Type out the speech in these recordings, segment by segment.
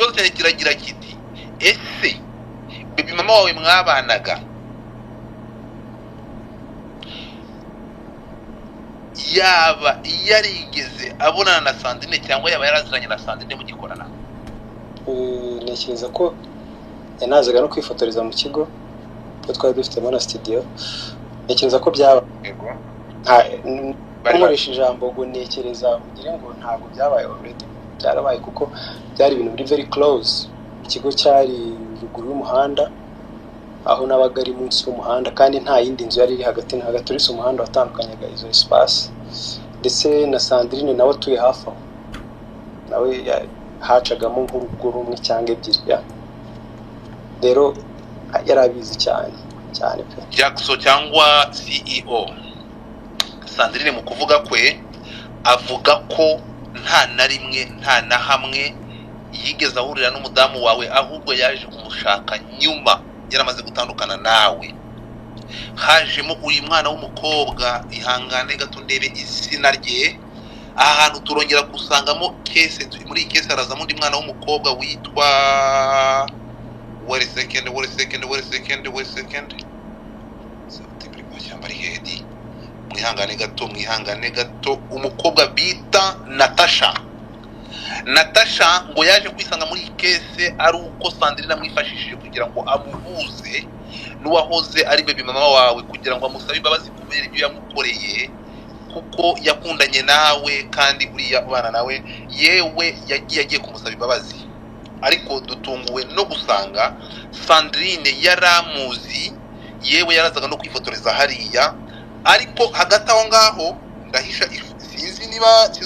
ikibazo cyane kiragira kiti ese baby mama wawe mwabanaga yaba yarigeze abonana na Sandrine cyangwa yaba yaraziranye na Sandrine mugikorana? Ntekereza ko yanazaga no kwifotoreza mu kigo ko twari dufitemo na studio. Ntekereza ko byaba Yego. nkoresha ijambo ngo ntekereza ugire ngo ntabwo byabaye already, byarabaye kuko byari ibintu biri very close. Ikigo cyari ruguru y'umuhanda aho nabaga ari munsi y'umuhanda, kandi nta yindi nzu yari iri hagati na hagati, uretse umuhanda watandukanyaga izo espace. Ndetse na Sandrine nawe atuye hafi aho, nawe hacagamo nk'urugo rumwe cyangwa ebyiri ya. Rero yarabizi cyane cyane pe. Jakson cyangwa CEO Sandrine mu kuvuga kwe avuga ko nta na rimwe nta na hamwe yigeze ahurira n'umudamu wawe, ahubwo yaje kumushaka nyuma yaramaze gutandukana nawe. Hajemo uyu mwana w'umukobwa, ihangane gato ndebe izina rye, aha hantu turongera kusangamo case. Muri iyi case harazamo undi mwana w'umukobwa witwa wait a second sabutibiri mu cyamba ari hedi. Mwihangane gato umukobwa bita Natasha ngo yaje kwisanga muri case ari uko Sandrine amwifashishije kugira ngo amuhuze n'uwahoze ari baby mama wawe, kugira ngo amusabe imbabazi kubera ibyo yamukoreye, kuko yakundanye nawe kandi uriya bana nawe yewe yagiye kumusaba imbabazi. Ariko dutunguwe no gusanga Sandrine yaramuzi, yewe yarazaga no kwifotoreza hariya. Ariko hagati aho ngaho ndahisha sinzi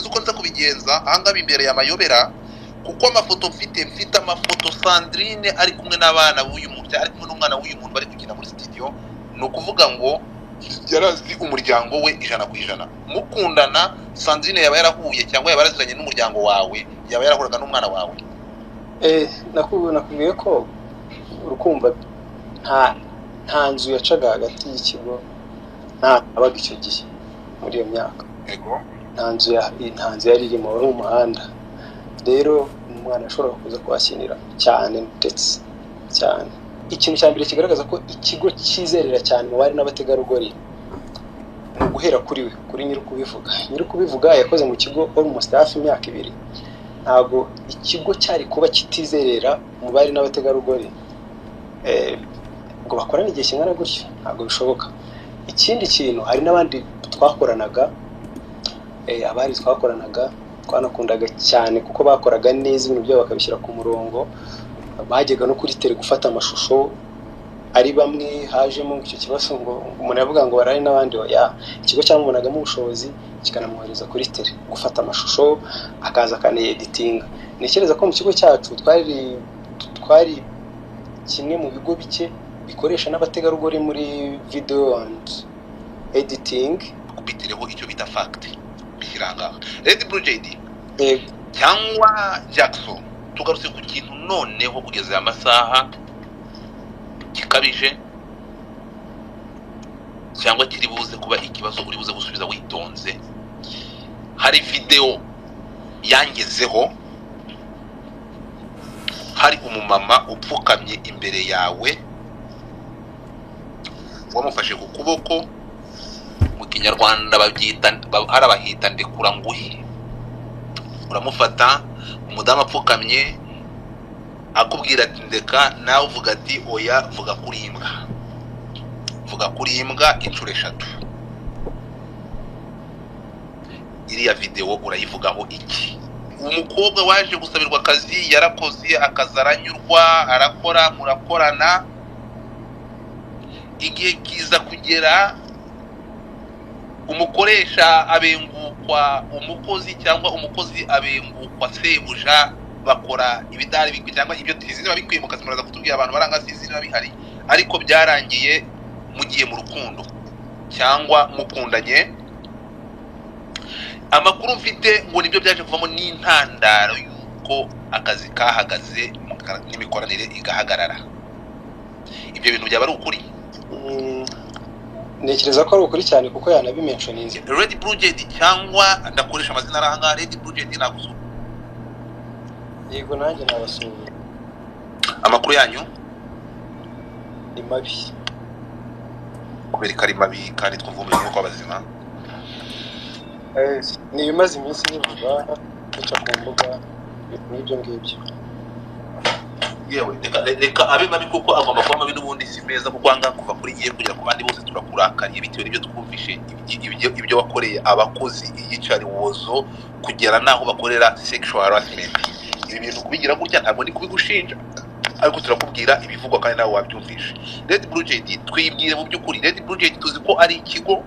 uko nza kubigenza ahanga imbere ya mayobera, kuko amafoto mfite amafoto Sandrine ari kumwe n'abana b'uyu muntu, ari kumwe n'umwana w'uyu muntu bari kugenda muri studio. No kuvuga ngo yarazi umuryango we 100%. Mukundana Sandrine yaba yarahuye cyangwa yaba yaraziranye n'umuryango wawe, yaba yarahuraga n'umwana wawe? Nakubwiye ko urukumva nta nzu yacaga hagati y'ikigo nta abaga icyo gihe muri iyo myaka. Yego. Nta nzu yari irimo, wari umuhanda. Rero umwana ashobora kuza kuhakinira cyane ndetse cyane. Ikintu cya mbere kigaragaza ko ikigo cyizerera cyane mu bari n'abategarugori ni uguhera kuri nyiri kubivuga yakoze mu kigo almost hafi imyaka 2. Ntabwo ikigo cyari kuba kitizerera mu bari n'abategarugori ngo bakorane igihe kingana gutyo, ntabwo bishoboka. Ikindi kintu, hari n'abandi twakoranaga, abari twakoranaga twanakundaga cyane kuko bakoraga neza ibintu byabo bakabishyira ku murongo. Bajyaga no kuri tele gufata amashusho ari bamwe. Hajemo icyo kibazo ngo umuntu yavuga ngo barari n'abandi, oya, ikigo cyamubonagamo ubushobozi kikanamwohereza kuri tele gufata amashusho, akaza akane-editinga. Ntekereza ko mu kigo cyacu twari kimwe mu bigo bike bikoresha n'abategarugori muri video and editing. Kubitireho icyo bita fact bishyiranga RedBlue JD cyangwa Jakson. Tugarutse ku kintu noneho kugeza amasaha kikabije cyangwa kiri buze kuba ikibazo uri buze gusubiza witonze. Hari video yangezeho, hari umumama upfukamye imbere yawe, wamufashe ku kuboko, mu kinyarwanda bahita ndekura nguhi. Uramufata, umudamu apfukamye akubwira ati ndeka, nawe uvuga ati oya, vuga kuri imbwa inshuro 3. Iriya video urayivugaho iki? Umukobwa waje gusabirwa akazi yarakoze, akazaranyurwa, arakora, murakorana. Igihe kiza kugera umukoresha abengukwa umukozi, cyangwa umukozi abengukwa sebuja, bakora ibidari bikwi cyangwa ibyo tizina bikwiye mu kazi. Muraza kutubwira abantu baranga sizina bihari, ariko byarangiye mugiye mu rukundo cyangwa mukundanye. Amakuru mfite ngo nibyo byaje kuvamo n'intandaro yuko akazi kahagaze n'imikoranire igahagarara. Ibyo bintu byaba ari ukuri? Ntekereza ko ari ukuri cyane kuko yanabimentioninze. RedBlue JD cyangwa ndakoresha amazina aranga RedBlue JD naguzo. yego nanjye nabasuye. Amakuru yanyu ni mabi kubera ko ari mabi kandi twumva umurimo w'abazima. ni ibimaze iminsi bivuga bica ku mbuga n'ibyo ngibyo. Yewe reka abe mabi kuko agomba kuba mabi n'ubundi si meza kuko anga kuva kuri giye kugera ku bandi bose turakurakariye bitewe n'ibyo twumvishe ibyo wakoreye abakozi iyicari wozo kugera naho bakorera sexual harassment. Ibi bintu kubigira gutya ntabwo ndi kubigushinja ariko turakubwira ibivugwa kandi nawe wabyumvishe. RedBlue JD twibwire mu by'ukuri RedBlue JD tuzi ko ari ikigo,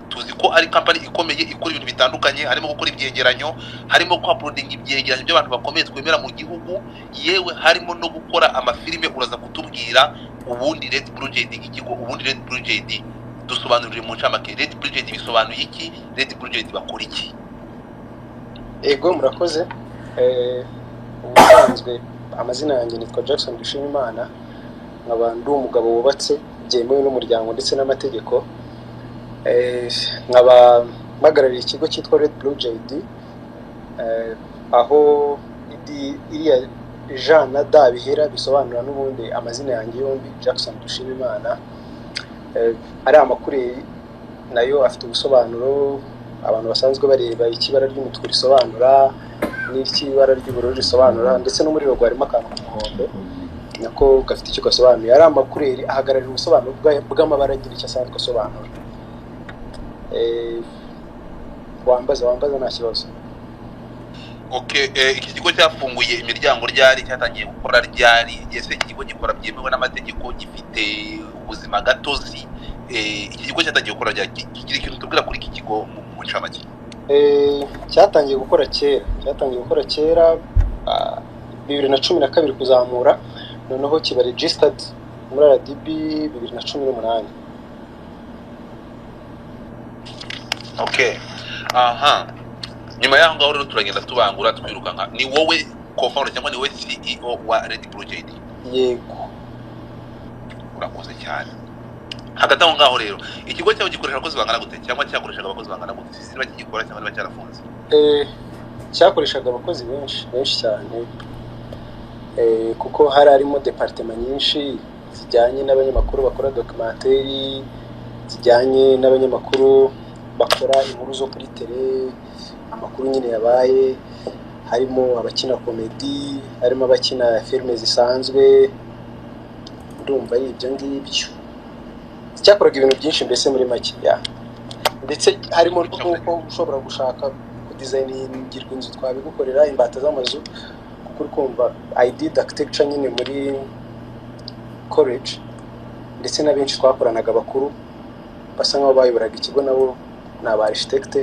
tuzi ko ari company ikomeye ikora ibintu bitandukanye, harimo gukora ibyegeranyo, harimo ko uploading ibyegeranyo by'abantu bakomeye twemera mu gihugu, yewe harimo no gukora amafilime. Uraza kutubwira ubundi RedBlue JD ikigo, ubundi RedBlue JD dusobanurire mu ncamake RedBlue JD bisobanuye iki, RedBlue JD bakora iki? Ego murakoze. Ubusanzwe amazina yanjye nitwa Jakson Nyiri RedBlue, nkaba ndi umugabo wubatse byemewe n'umuryango ndetse n'amategeko. Nkaba mpagarariye ikigo cyitwa RedBlue JD, aho iriya Jean na Da bihera bisobanura n'ubundi amazina yanjye yombi Jakson Nyiri RedBlue. Ari amakuru nayo afite ubusobanuro abantu basanzwe bareba ikibara ry'umutwe risobanura n'ikibara ry'ubururu risobanura, ndetse no muri rogo harimo akantu k'umuhondo nako gafite icyo gasobanuye. Ari amakuru ahagararira ubusobanuro bw'amabara agira icyo asanzwe asobanura. Wambaza nta kibazo. Okay, iki kigo cyafunguye imiryango ryari, cyatangiye gukora ryari? Ese iki kigo gikora byemewe n'amategeko, gifite ubuzima gatozi? Iki kigo cyatangiye gukora ryari? Kigira ikintu tubwira kuri iki kigo mu ncamake? Cyatangiye gukora kera 2012 kuzamura, noneho kiba registered muri RDB 2018. Okay. Aha. Nyuma yaho ngaho rero turagenda tubangura twirukanka. Ni wowe co-founder cyangwa ni wowe CEO wa RedBlue JD? Yego. Urakoze cyane. Hagati aho ngaho rero ikigo cyawe gikoresha abakozi bangana gute cyangwa cyakoreshaga abakozi bangana gute? Siba kigikora cyangwa niba cyarafunze? Cyakoreshaga abakozi benshi cyane. Kuko harimo department nyinshi zijyanye n'abanyamakuru bakora documentaire, zijyanye n'abanyamakuru bakora inkuru zo kuri tele, amakuru nyine yabaye, harimo abakina comedy, harimo abakina filime zisanzwe, ndumva ari ibyo ngibyo. Cyakoraga ibintu byinshi mbese muri make ya. Ndetse harimo n'uko ushobora gushaka kudizayiningirwa inzu twabigukorera, imbata z'amazu, kuko kumva I did architecture nyine muri college, ndetse n'abenshi twakoranaga bakuru basa nkaho bayoboraga ikigo nabo n'aba architect,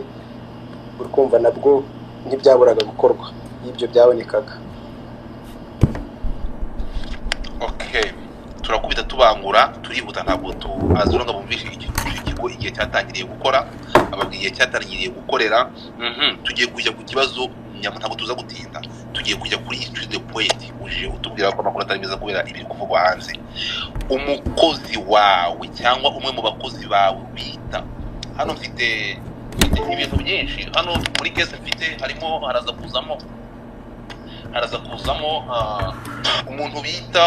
urukumva nabwo ntibyaburaga gukorwa y'ibyo byabonekaga. Okay, turakubita tubangura turihuta ntabwo azuranga bumvishe ikigo igihe cyatangiriye gukora, ababwiye cyatangiriye gukorera. Tugiye kujya ku kibazo ntabwo tuza gutinda, tugiye kujya kuri history the point. Uje utubwira ko amakuru atari meza kubera ibiri kuvugwa hanze. Umukozi wawe cyangwa umwe mu bakozi bawe bita, hano mfite ibintu byinshi hano muri case mfite, harimo haraza kuzamo umuntu bita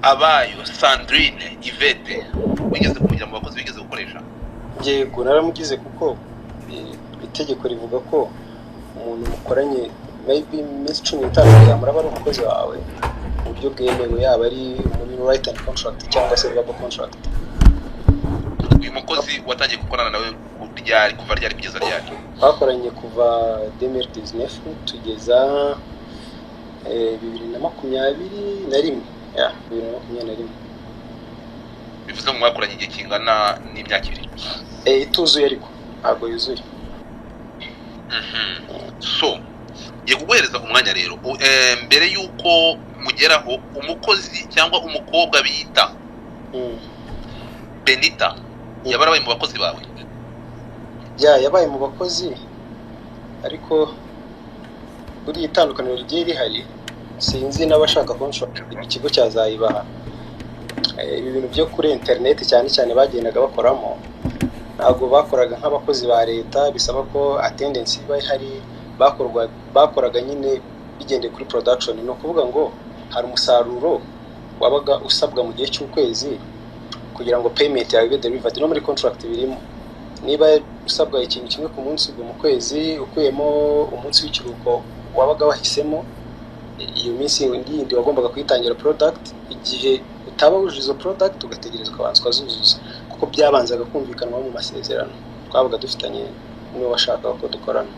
Abayo Sandrine Ivete, wigeze kugira mu bakozi bigeze gukoresha? Yego naramugize, kuko itegeko rivuga ko umuntu mukoranye maybe iminsi 15 yamuraba ari umukozi wawe mu buryo bwemewe, yaba ari muri right and contract cyangwa se verbal contract. Uyu mukozi watangiye gukorana nawe kuva ryari kugeza ryari? Twakoranye kuva 2019 tugeza 2021. Ya 2021. Bivuze ngo mwakoranye igihe kingana n'imyaka 2? Ituzuye ariko ntabwo yuzuye. So ngiye kuguhereza umwanya rero, mbere yuko mugeraho, umukozi cyangwa umukobwa bita Benita yabarabaye mu bakozi bawe? Yabaye mu bakozi, ariko buri itandukaniro rigiye rihari. Sinzi n'abashaka contract ikigo cyazayibaha. Ibi bintu byo kuri internet cyane bagendaga bakoramo, ntabwo bakoraga nk'abakozi ba leta, bisaba ko attendance iba ihari, bakoraga nyine bigendeye kuri production. No kuvuga ngo hari umusaruro wabaga usabwa mu gihe cy'ukwezi kugira ngo payment yawe ibe delivered. No muri contract birimo, niba usabwa ikintu kimwe ku munsi mu kwezi, ukuyemo umunsi w'ikiruhuko wabaga wahisemo, iyo minsi yindi wagombaga kwitangira product, igihe utaba wujuje izo product ugategereza ukabanza ukazuzuza, kuko byabanzaga kumvikanwa mu masezerano twabaga dufitanye niwe washakaga ko dukorana.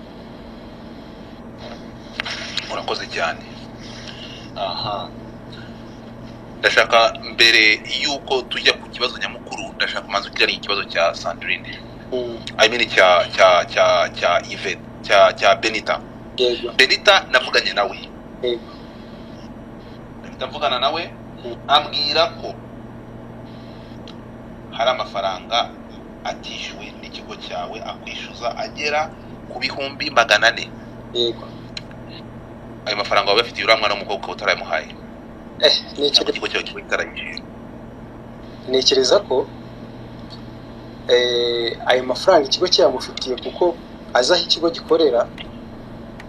Murakoze cyane. Aha, ndashaka mbere yuko tujya ku kibazo nyamukuru, ndashaka manzo kirari ikibazo cya Sandrine. I mean cya Yvette, cya Benita. Yego. Benita navuganye nawe. Yego. Ndavugana nawe ambwira ko hari amafaranga atishyuwe n'ikigo cyawe akwishyuza agera ku bihumbi 400. Yego. Ayo mafaranga wawe bafitiye uriya mwana w'umukobwa utarayamuhaye. Ikigo cyawe kitarayishyuye. Ntekereza ko ayo mafaranga ikigo cyamufitiye kuko azaho ikigo gikorera,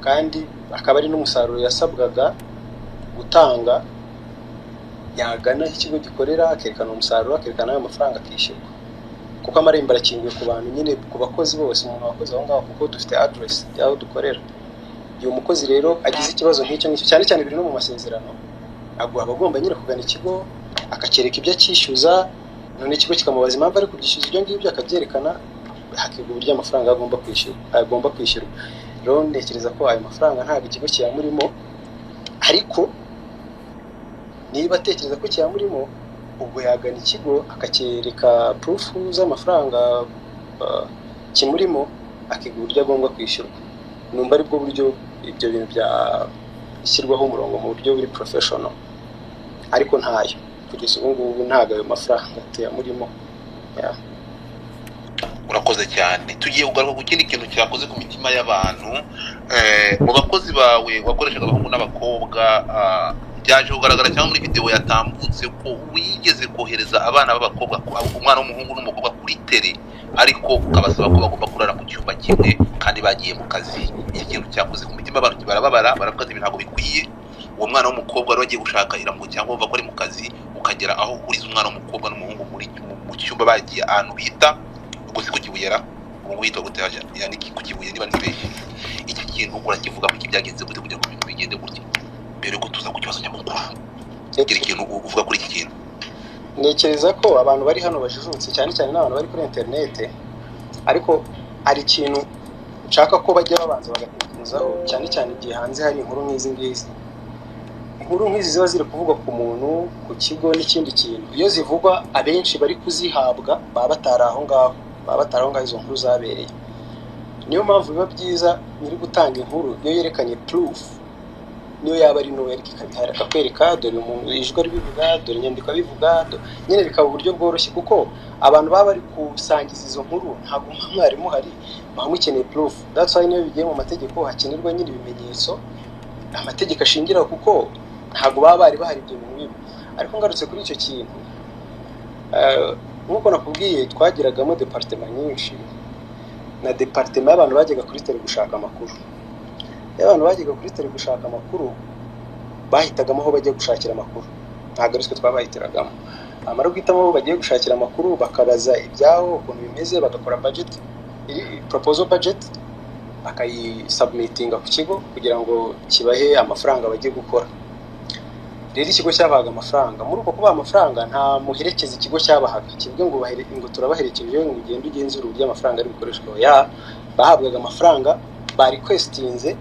kandi akaba ari n'umusaruro yasabwaga gutanga, yagana ikigo gikorera akerekana umusaruro, akerekana ayo mafaranga akishyurwa, kuko amarembo arakinguye ku bantu nyine, ku bakozi bose, umuntu wakoze aho ngaho, kuko dufite address y'aho dukorera. Iyo umukozi rero agize ikibazo nk'icyo cyane cyane biri no mu masezerano, aba agomba nyine kugana ikigo akakereka ibyo akishyuza, none ikigo kikamubaza impamvu ari kubyishyuza ibyo ngibyo, akabyerekana, hakiga uburyo amafaranga agomba kwishyurwa. Rero ntekereza ko ayo mafaranga ntabwo ikigo kiyamurimo, ariko niba atekereza ko kiyamurimo, ubwo yagana ikigo akakereka proof z'amafaranga kimurimo, akiga uburyo agomba kwishyurwa. Numva ari bwo buryo ibyo bintu byashyirwaho umurongo mu buryo buri professional, ariko ntayo kugeza ubu ngubu ntabwo ayo mafaranga tuyamurimo. Urakoze cyane. Tugiye kugaruka ku kindi kintu cyakoze ku mitima y'abantu. Mu bakozi bawe wakoreshaga abahungu n'abakobwa, byaje kugaragara cyangwa muri video yatambutse ko wigeze kohereza abana b'abakobwa, umwana w'umuhungu n'umukobwa kuri tele, ariko ukabasaba ko bagomba kurara mu cyumba kimwe kandi bagiye mu kazi. Iki kintu cyakoze ku mitima y'abantu, barababara, baravuga ati ntabwo bikwiye. Uwo mwana w'umukobwa wari wagiye gushaka iramugo cyangwa uva ko ari mu kazi, ukagera aho uriza umwana w'umukobwa n'umuhungu mu cyumba bagiye ahantu bita ubwo si ku Kibuyera, ubu witwa gute haje yani ku Kibuye niba ntibeshye. Iki kintu urakivuga ko byagenze gute kugira ngo ibintu bigende gutya, mbere ko tuza ku kibazo nyamukuru? Igira ikintu uvuga kuri iki kintu? Ntekereza ko abantu bari hano bajijutse, cyane cyane n'abantu bari kuri internet, ariko ari ikintu nshaka ko bajya babanza bagatekerezaho, cyane cyane igihe hanze hari inkuru nk'izi ngizi. Inkuru nk'izi ziba ziri kuvugwa ku muntu, ku kigo n'ikindi kintu, iyo zivugwa abenshi bari kuzihabwa baba batari aho ngaho, izo nkuru zabereye. Niyo mpamvu biba byiza nyiri gutanga inkuru iyo yerekanye proof, niyo yaba ari no yereka ikabihara, akakwereka dore umuntu ijwi ari bivuga, dore inyandiko bivuga, nyine bikaba uburyo bworoshye, kuko abantu baba bari kusangiza izo nkuru ntabwo mwarimu hari, mukeneye proof. That's why niyo bigiye mu mategeko hakenerwa nyine ibimenyetso amategeko ashingira, kuko ntabwo baba bari bahari ibyo bintu bibi. Ariko ngarutse kuri icyo kintu, nk'uko nakubwiye twagiragamo departement nyinshi, na departement y'abantu bajyaga kuri tele gushaka amakuru. Abantu bajyaga kuri tele gushaka amakuru bahitagamo aho bajya gushakira amakuru, ntabwo ari twe twabahitiragamo. Amara guhitamo aho bagiye gushakira amakuru, bakabaza ibyaho ukuntu bimeze, bagakora budget, proposal budget, bakayisubmitinga ku kigo kugira ngo kibahe amafaranga bagiye gukora. Rero ikigo cyabahaga amafaranga, muri uko kubaha amafaranga nta muherekeza ikigo cyabahaga kivuge ngo turabaherekeje ngo ugende ugenzura uburyo amafaranga ari gukoreshwa. Bahabwaga amafaranga, ba requestinze,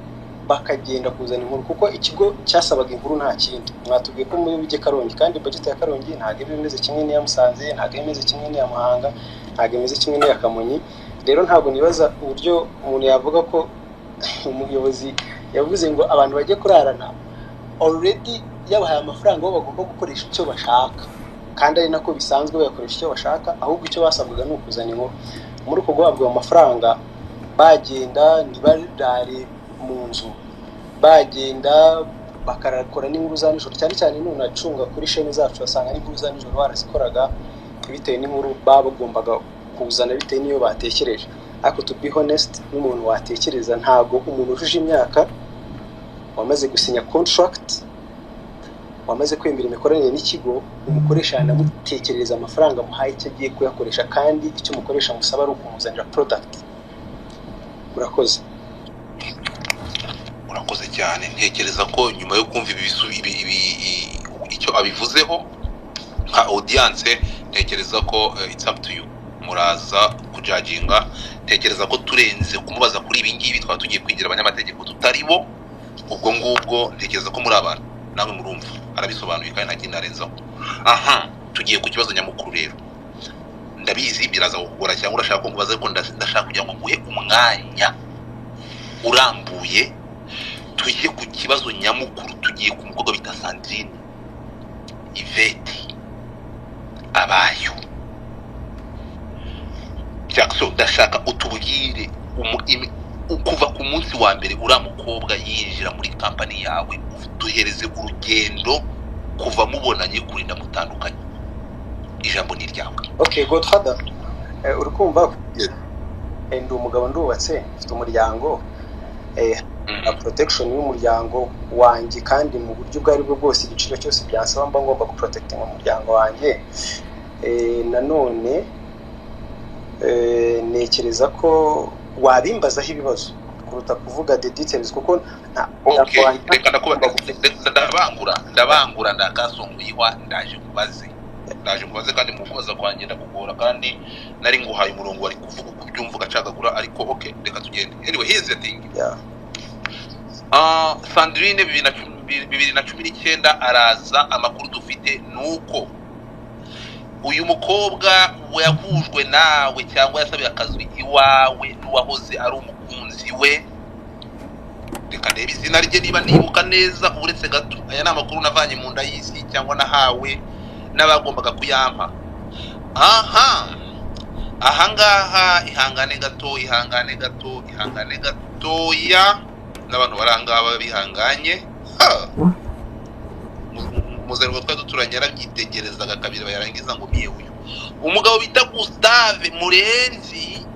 bakagenda kuzana inkuru, kuko ikigo cyasabaga inkuru nta kindi. Mwatubwiye ko muri bijye Karongi, kandi budget ya Karongi ntabwo imeze kimwe n'iya Musanze, ntabwo imeze kimwe n'iya Muhanga, ntabwo imeze kimwe n'iya Kamonyi. Rero ntabwo nibaza uburyo umuntu yavuga ko umuyobozi yavuze ngo abantu bajye kurarana, already yabahaye amafaranga bo bagomba gukoresha icyo bashaka, kandi ari nako bisanzwe bakoresha icyo bashaka, ahubwo icyo basabwaga ni ukuzana inkuru. Muri uko guhabwa amafaranga bagenda ntibarare mu nzu, bagenda bakarakora n'inkuru za nijoro, cyane cyane n'unacunga kuri shene zacu basanga n'inkuru za nijoro barazikoraga bitewe n'inkuru bagombaga kuzana bitewe n'iyo batekereje. ariko to be honest n'umuntu watekereza ntago umuntu ujuje imyaka wamaze gusinya contract wamaze kwemera imikoranire n'ikigo umukoresha anamutekereza amafaranga muhaye icyo agiye kuyakoresha kandi icyo umukoresha musaba ari ukumuzanira product. Murakoze cyane. Ntekereza ko nyuma yo kumva icyo abivuzeho nka audience, ntekereza ko it's up to you, muraza kujaginga. Ntekereza ko turenze kumubaza kuri ibi ngibi twaba tugiye kwigira abanyamategeko tutaribo. Ubwo ngubwo ntekereza ko muri abantu namwe murumva arabisobanuye kandi nta kintu arenzaho. Aha, tugiye ku kibazo nyamukuru rero. Ndabizi biraza kugora cyangwa urashaka ko nkubaza, ariko ndashaka kugira ngo nguhe umwanya urambuye tujye ku kibazo nyamukuru. Tugiye ku mukobwa bita Sandrine Izabayo. Jakson, ndashaka utubwire kuva ku munsi wa mbere uramukobwa yinjira muri company yawe, duhereze urugendo kuva mubonanye kurinda mutandukanye. Ijambo ni ryawe. Okay, Godfather, urukumva ndi umugabo ndubatse, mfite umuryango, protection y'umuryango wanjye, kandi mu buryo bwari bwo bwose igiciro cyose byansaba mba ngomba guprotecting umuryango wanjye. Nanone nekereza ko wabimbazaho ibibazo kuruta kuvuga the details, kuko reka ndabangura ndakasonguywa ndaje kubaze kandi mu kubaza kwanjye ndakugora, kandi nari nguhaye umurongo wari kuvuga kubyumva gacagagura, ariko okay, reka tugende. Anyway, here's the thing. Sandrine 2019 araza. Amakuru dufite nuko uyu mukobwa yahujwe nawe cyangwa yasabiye akazi iwawe n'uwahoze ari umukunzi we. Reka ndebe izina rye niba nibuka neza, uretse gato aya ni amakuru navanye mu nda y'isi cyangwa nahawe n'abagombaga kuyampa. Ahangaha ihangane gatoya n'abantu barangaba bihanganye. Muzerwa twa duturanye yarabyitegerezaga kabiri bayarangiza ngo miye uyu umugabo bita Gustave Murenzi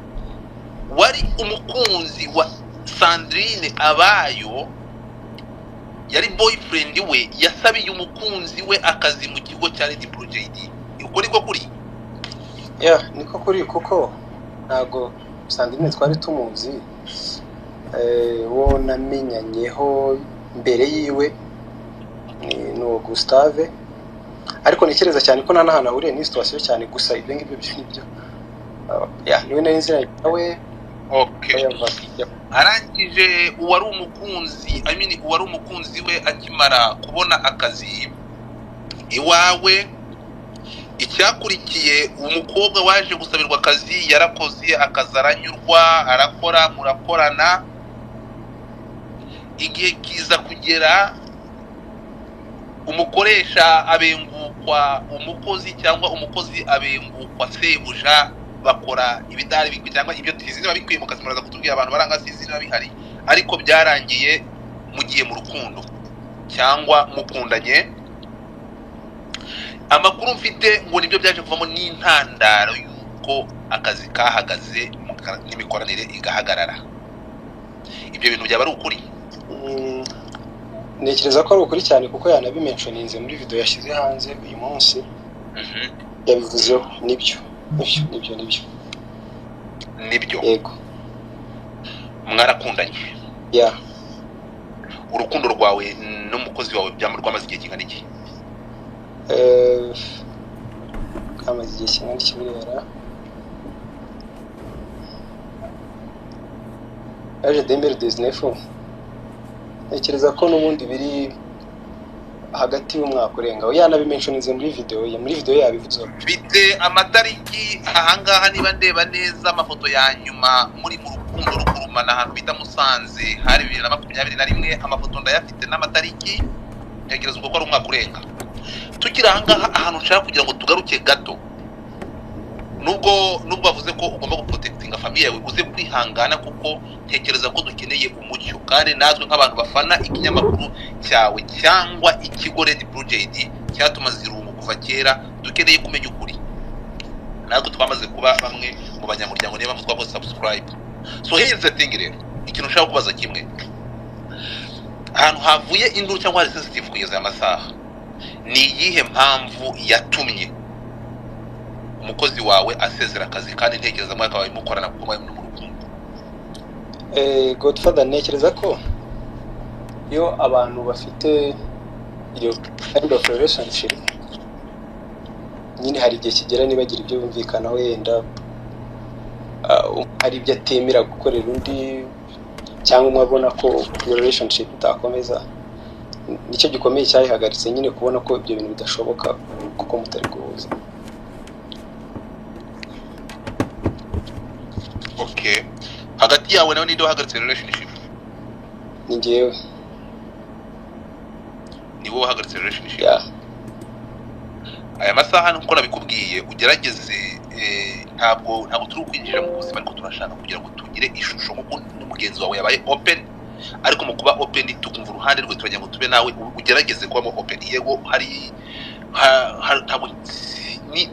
wari umukunzi wa Sandrine Izabayo, yari boyfriend we, yasabiye umukunzi we akazi mu kigo cya RedBlue JD. Ukuri ko kuri? Niko kuri, kuko ntago Sandrine twari tumuzi, wo namenyanyeho mbere yiwe no Gustave, ariko nekereza cyane ko nana hana uriye ni situation cyane, gusa ibyo ngibyo by'ibyo niwe nari nzira nawe. Okay, arangije uwari umukunzi we akimara kubona akazi iwawe. Icyakurikiye umukobwa waje gusabirwa akazi yarakoze, akazi aranyurwa, arakora, murakorana. Igihe kiza kugera umukoresha abengukwa umukozi, cyangwa umukozi abengukwa sebuja, bakora ibidari bikwi cyangwa ibyo tizini babikwiye mu kazi. Muraza kutubwira abantu baranga sizini babihari, ariko byarangiye mugiye mu rukundo cyangwa mukundanye. Amakuru mfite ngo nibyo byaje kuvamo n'intandaro yuko akazi kahagaze n'imikoranire igahagarara. Ibyo bintu byaba ari ukuri? Nekereza ko ari ukuri cyane, kuko yanabimentioninze muri video yashyize hanze uyu munsi. Yabivuzeho. Nibyo. Yego. Mwarakundanye? Urukundo rwawe n'umukozi wawe byamurwamaze igihe kingana iki? Kamaze igihe kingana iki birera? Aje 2019. Nekereza ko n'ubundi biri hagati y'umwaka urenga. Yanabimentioninze muri video yabivuze. Bite amatariki ahangaha niba ndeba neza amafoto ya nyuma muri mu rukundo rukurumana ahantu bita Musanze hari 2021. Amafoto ndayafite n'amatariki, ntegereza uko ari umwaka urenga. Tukira ahangaha ahantu nshaka kugira ngo tugaruke gato, nubwo bavuze ko ugomba guprotectinga family yawe, uze kwihangana kuko ntekereza ko dukeneye umucyo, kandi natwe nk'abantu bafana ikinyamakuru cyawe cyangwa ikigo RedBlue JD cyatumaze irungu kuva kera, dukeneye kumenya ukuri. natwe twamaze kuba bamwe mu banyamuryango niba mutwakoze subscribe. So here is the thing rero, ikintu ushaka kubaza kimwe, ahantu havuye induru cyangwa hari sensitive kugeza aya masaha, ni iyihe mpamvu yatumye umukozi wawe asezera akazi kandi ntekereza mwaka wawe mukorana kuko mwawe mu rukundo? Godfather, ntekereza ko iyo abantu bafite iyo kind of relationship nyine hari igihe kigera nibagira ibyo bumvikanaho, yenda hari ibyo atemera gukorera undi cyangwa umwe abona ko relationship itakomeza, nicyo gikomeye cyayihagaritse nyine kubona ko ibyo bintu bidashoboka kuko mutari guhuza. Okay, hagati yawe nawe ninde wahagaritse relationship? Ni njyewe. Ni wowe wahagaritse relationship? Yeah. Aya masaha nkuko nabikubwiye ugerageze, ntabwo turi kwinjira mu buzima ariko turashaka kugira ngo tugire ishusho nkuko n'umugenzi wawe yabaye open, ariko mu kuba open tukumva uruhande rwe turajya ngo tube nawe ugerageze kuba mo open. Yego hari ntabwo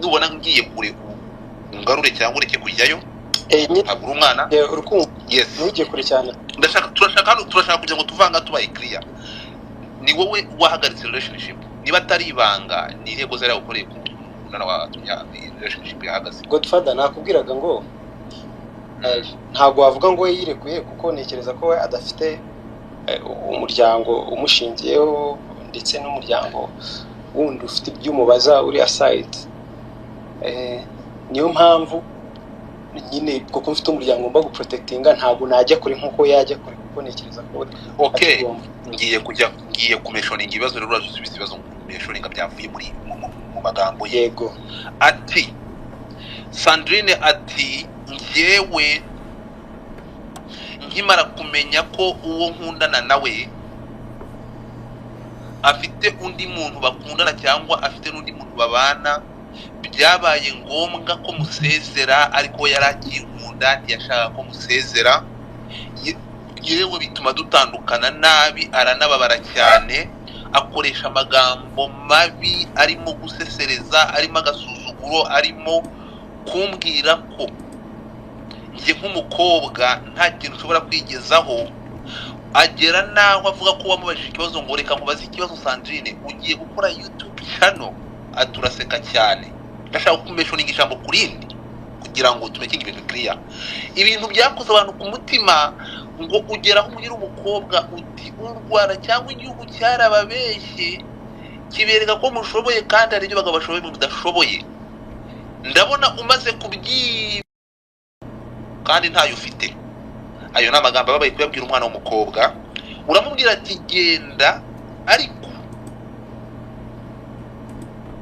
nubona ngiye kure ungarure cyangwa ureke kujyayo, ntabwo umwana urukundo. Yes, ntugiye kure cyane. turashaka kugira ngo tuvanga tubaye clear. Ni wowe wahagaritse relationship, niba atari ibanga ni intego zari gukoreye ku mwana watumye relationship yahagaze. Godfather, nakubwiraga ngo ntabwo wavuga ngo yirekuye kuko ntekereza ko we adafite umuryango umushingiyeho ndetse n'umuryango wundi ufite ibyumubaza uri aside. Niyo mpamvu nyine kuko mfite umuryango mba guprotectinga, ntabwo najya kure nkuko yajya kure kuko ntekereza ko okay ngiye kumeshoninga ibibazo rero urasubiza ibibazo kumeshoninga byavuye muri mu magambo yego. Ati Sandrine ati njyewe nkimara kumenya ko uwo nkundana nawe afite undi muntu bakundana cyangwa afite n'undi muntu babana, byabaye ngombwa ko musezera, ariko yarakinkunda ntiyashaka ko musezera, yewe bituma dutandukana nabi, aranababara cyane, akoresha amagambo mabi, arimo gusesereza, arimo agasuzuguro, arimo kumbwira ko njye nk'umukobwa nta kintu ushobora kwigezaho, agera naho avuga ko wamubajije ikibazo ngo reka nkubaze ikibazo Sandrine, ugiye gukora YouTube channel. Aturaseka cyane, ndashaka kumeshoninga ijambo kurindi kugira ngo tumekinge ibintu clear. Ibintu byakoze abantu ku mutima ngo ugeraho umugira umukobwa uti urwara cyangwa igihugu cyarababeshye kibereka ko mushoboye kandi ari byo bagabashoboye mudashoboye. Ndabona umaze kubwira kandi ntayo ufite. Ayo namagambo babaye kuyabwira umwana w'umukobwa, uramubwira ati genda, ariko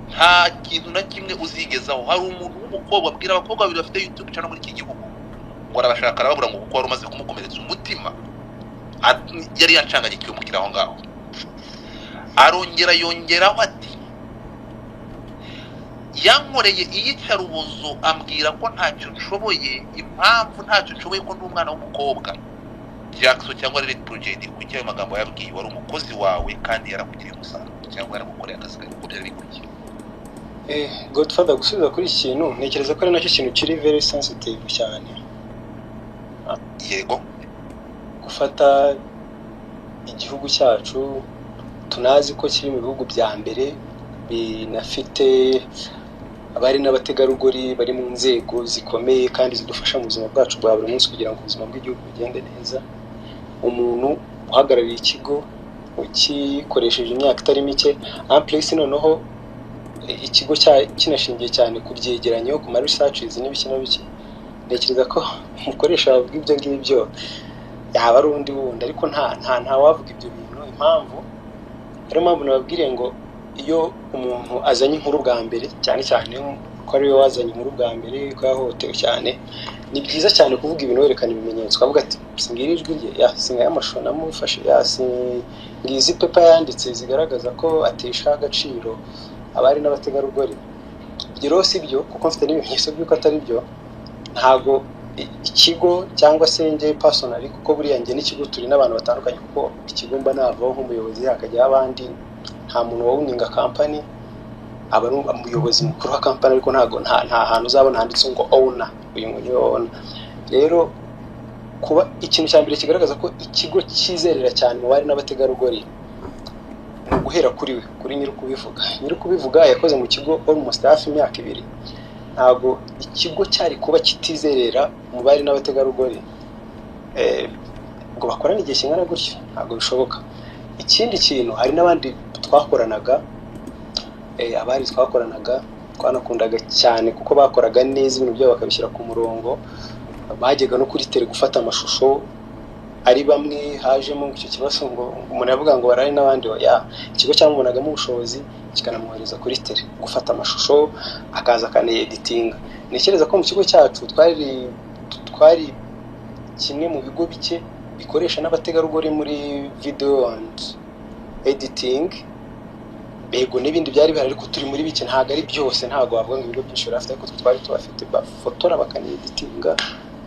nta kintu na kimwe uzigezaho. Hari umuntu w'umukobwa abwira abakobwa babiri bafite YouTube channel muri iki gihugu ngo arabashaka arababura ngo kuko wari umaze kumukomeretsa umutima, yari yancangagikiwe mukira aho ngaho. Arongera yongeraho ati yankoreye iyicarubozo, ambwira ko ntacyo nshoboye, impamvu ntacyo nshoboye ko ndi umwana w'umukobwa. Jakson cyangwa RedBlue JD, kuki ayo magambo yabwiye wari umukozi wawe kandi yarakugiriye umusaruro cyangwa yaragukoreye akazi kawe uko byari bikurikiye? Godfather, gusubiza kuri iki kintu ntekereza ko ari nacyo kintu kiri very sensitive cyane. Yego, gufata igihugu cyacu tunazi ko kiri mu bihugu bya mbere binafite abari n'abategarugori bari mu nzego zikomeye kandi zidufasha mu buzima bwacu bwa buri munsi kugira ngo ubuzima bw'igihugu bugende neza. Umuntu uhagarariye ikigo ukikoresheje imyaka itari mike, place noneho ikigo kinashingiye cyane ku byegeranyo, ku ma researches n'ibiki n'ibiki, ntekereza ko umukoresha bw'ibyo ngibyo yaba ari undi wundi, ariko nta wavuga ibyo bintu. Impamvu rero mpamvu nababwiriye ngo iyo umuntu azanye inkuru bwa mbere, cyane cyane ko ari we wazanye inkuru bwa mbere ko yahohotewe cyane, ni byiza cyane kuvuga ibintu werekana ibimenyetso, ukavuga ati singira ijwi rye, singaye amashusho namufashe, ngizi pepa yanditse zigaragaza ko atesha agaciro abari n'abategarugori. Ibyo rero si byo kuko mfite n'ibimenyetso by'uko atari byo. Ntago ikigo cyangwa se njye personally, kuko buriya njye n'ikigo turi n'abantu batandukanye, kuko ikigo mba navaho nk'umuyobozi hakajyaho abandi, nta muntu wawuninga company. aba ari umuyobozi mukuru wa company ariko nta hantu uzabona handitse ngo owner, uyu niwe owner. Rero kuba ikintu cya mbere kigaragaza ko ikigo cyizerera cyane mu bari n'abategarugori guhera kuri nyiri kubivuga yakoze mu kigo almost hafi imyaka 2. Ntabwo ikigo cyari kuba kitizerera mu bari n'abategarugori ngo bakorane igihe kingana gutyo, ntabwo bishoboka. Ikindi kintu, hari n'abandi twakoranaga, abari twakoranaga twanakundaga cyane kuko bakoraga neza ibintu byabo bakabishyira ku murongo, bajyaga no kuri tele gufata amashusho. Ari bamwe hajemo icyo kibazo ngo umuntu yavuga ngo barari n'abandi, ikigo cyamubonagamo ubushobozi kikanamwohereza kuri tele gufata amashusho, akaza akane-editinga. Ntekereza ko mu kigo cyacu twari kimwe mu bigo bike bikoresha n'abategarugori muri video and editing. Bego n'ibindi byari bihari ariko turi muri bike, ntago ari byose, ntago wavuga ngo ibigo byinshi birafite, ariko twari tubafite bafotora bakane-editinga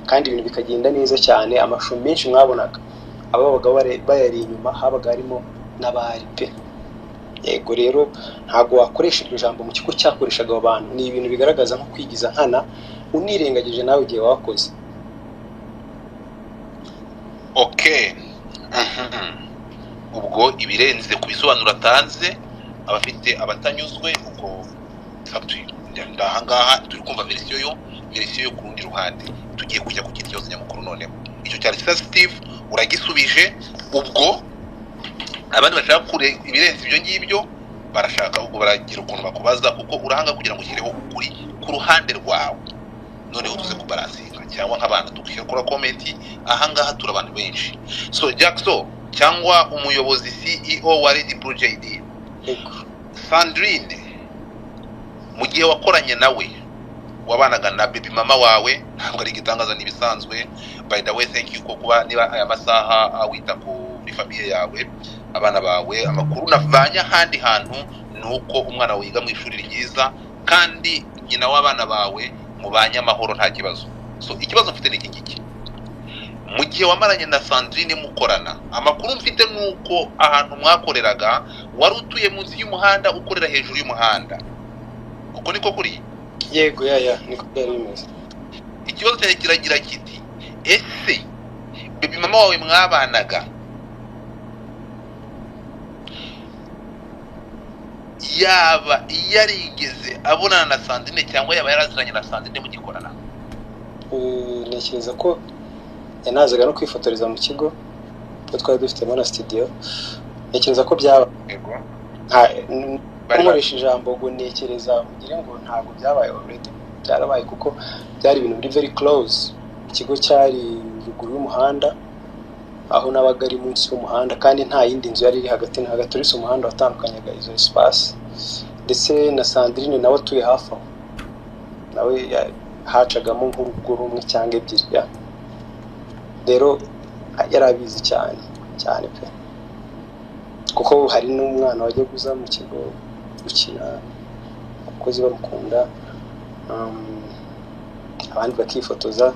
kandi ibintu bikagenda neza cyane. Amashusho menshi mwabonaga ababaga bayari inyuma habaga harimo n'abari pe. Yego rero ntago wakoresha iryo jambo mu kigo cyakoreshaga abo bantu, ni ibintu bigaragaza nko kwigiza nkana unirengagije nawe igihe wakoze. Okay. Ubwo ibirenze kubisobanura atanze abafite abatanyuzwe uko factory ndahangaha turi kumva verisiyo yo ku rundi ruhande. Tugiye kujya ku kintu cyose nyamukuru noneho. Icyo cyari sensitive uragisubije. Ubwo abandi bashaka kure ibirenze ibyo ngibyo barashaka ubwo baragira ukuntu bakubaza kuko urahanga kugira ngo ushyireho ukuri ku ruhande rwawe. Noneho tuze kubaransinga cyangwa nk'abantu dukwiye gukora comment. Ahangaha turabantu benshi. So Jakson cyangwa umuyobozi CEO wa RedBlue JD, Sandrine, mu gihe wakoranye nawe wabanaga na baby mama wawe, ntabwo ari igitangaza nibisanzwe. By the way, thank you ko kuba niba aya masaha awita kuri famille yawe, abana bawe. Amakuru navanya handi hantu nuko umwana wiga mu ishuri ryiza kandi nyina w'abana bawe mubanye amahoro nta kibazo. So ikibazo mfite n'iki ngiki, mu gihe wamaranye na Sandrine mukorana, amakuru mfite nuko ahantu mwakoreraga wari utuye munsi y'umuhanda ukorera hejuru y'umuhanda. Uko niko kuri? Yego niko byari bimeze. Ikibazo cyane kiragira kiti, ese baby mama wawe mwabanaga yaba yarigeze abonana na Sandrine cyangwa yaba yaraziranye na Sandrine mugikorana? Ntekereza ko yanazaga no kwifotoreza mu kigo ko twari dufitemo na studio. Ntekereza ko byaba yego nkoresha ijambo ngo ntekereza mugire ngo ntabwo byabaye already, byarabaye kuko byari ibintu biri very close. Ikigo cyari ruguru y'umuhanda aho nabaga ari munsi y'umuhanda kandi nta yindi nzu yari iri hagati na hagati, uretse umuhanda watandukanyaga izo espace. Ndetse na Sandrine nawe atuye hafi aho, nawe hacagamo nk'urugo rumwe cyangwa ebyiri. Rero yarabizi cyane pe, kuko hari n'umwana wajya guza mu kigo gukina, abakozi bamukunda, abandi bakifotoza.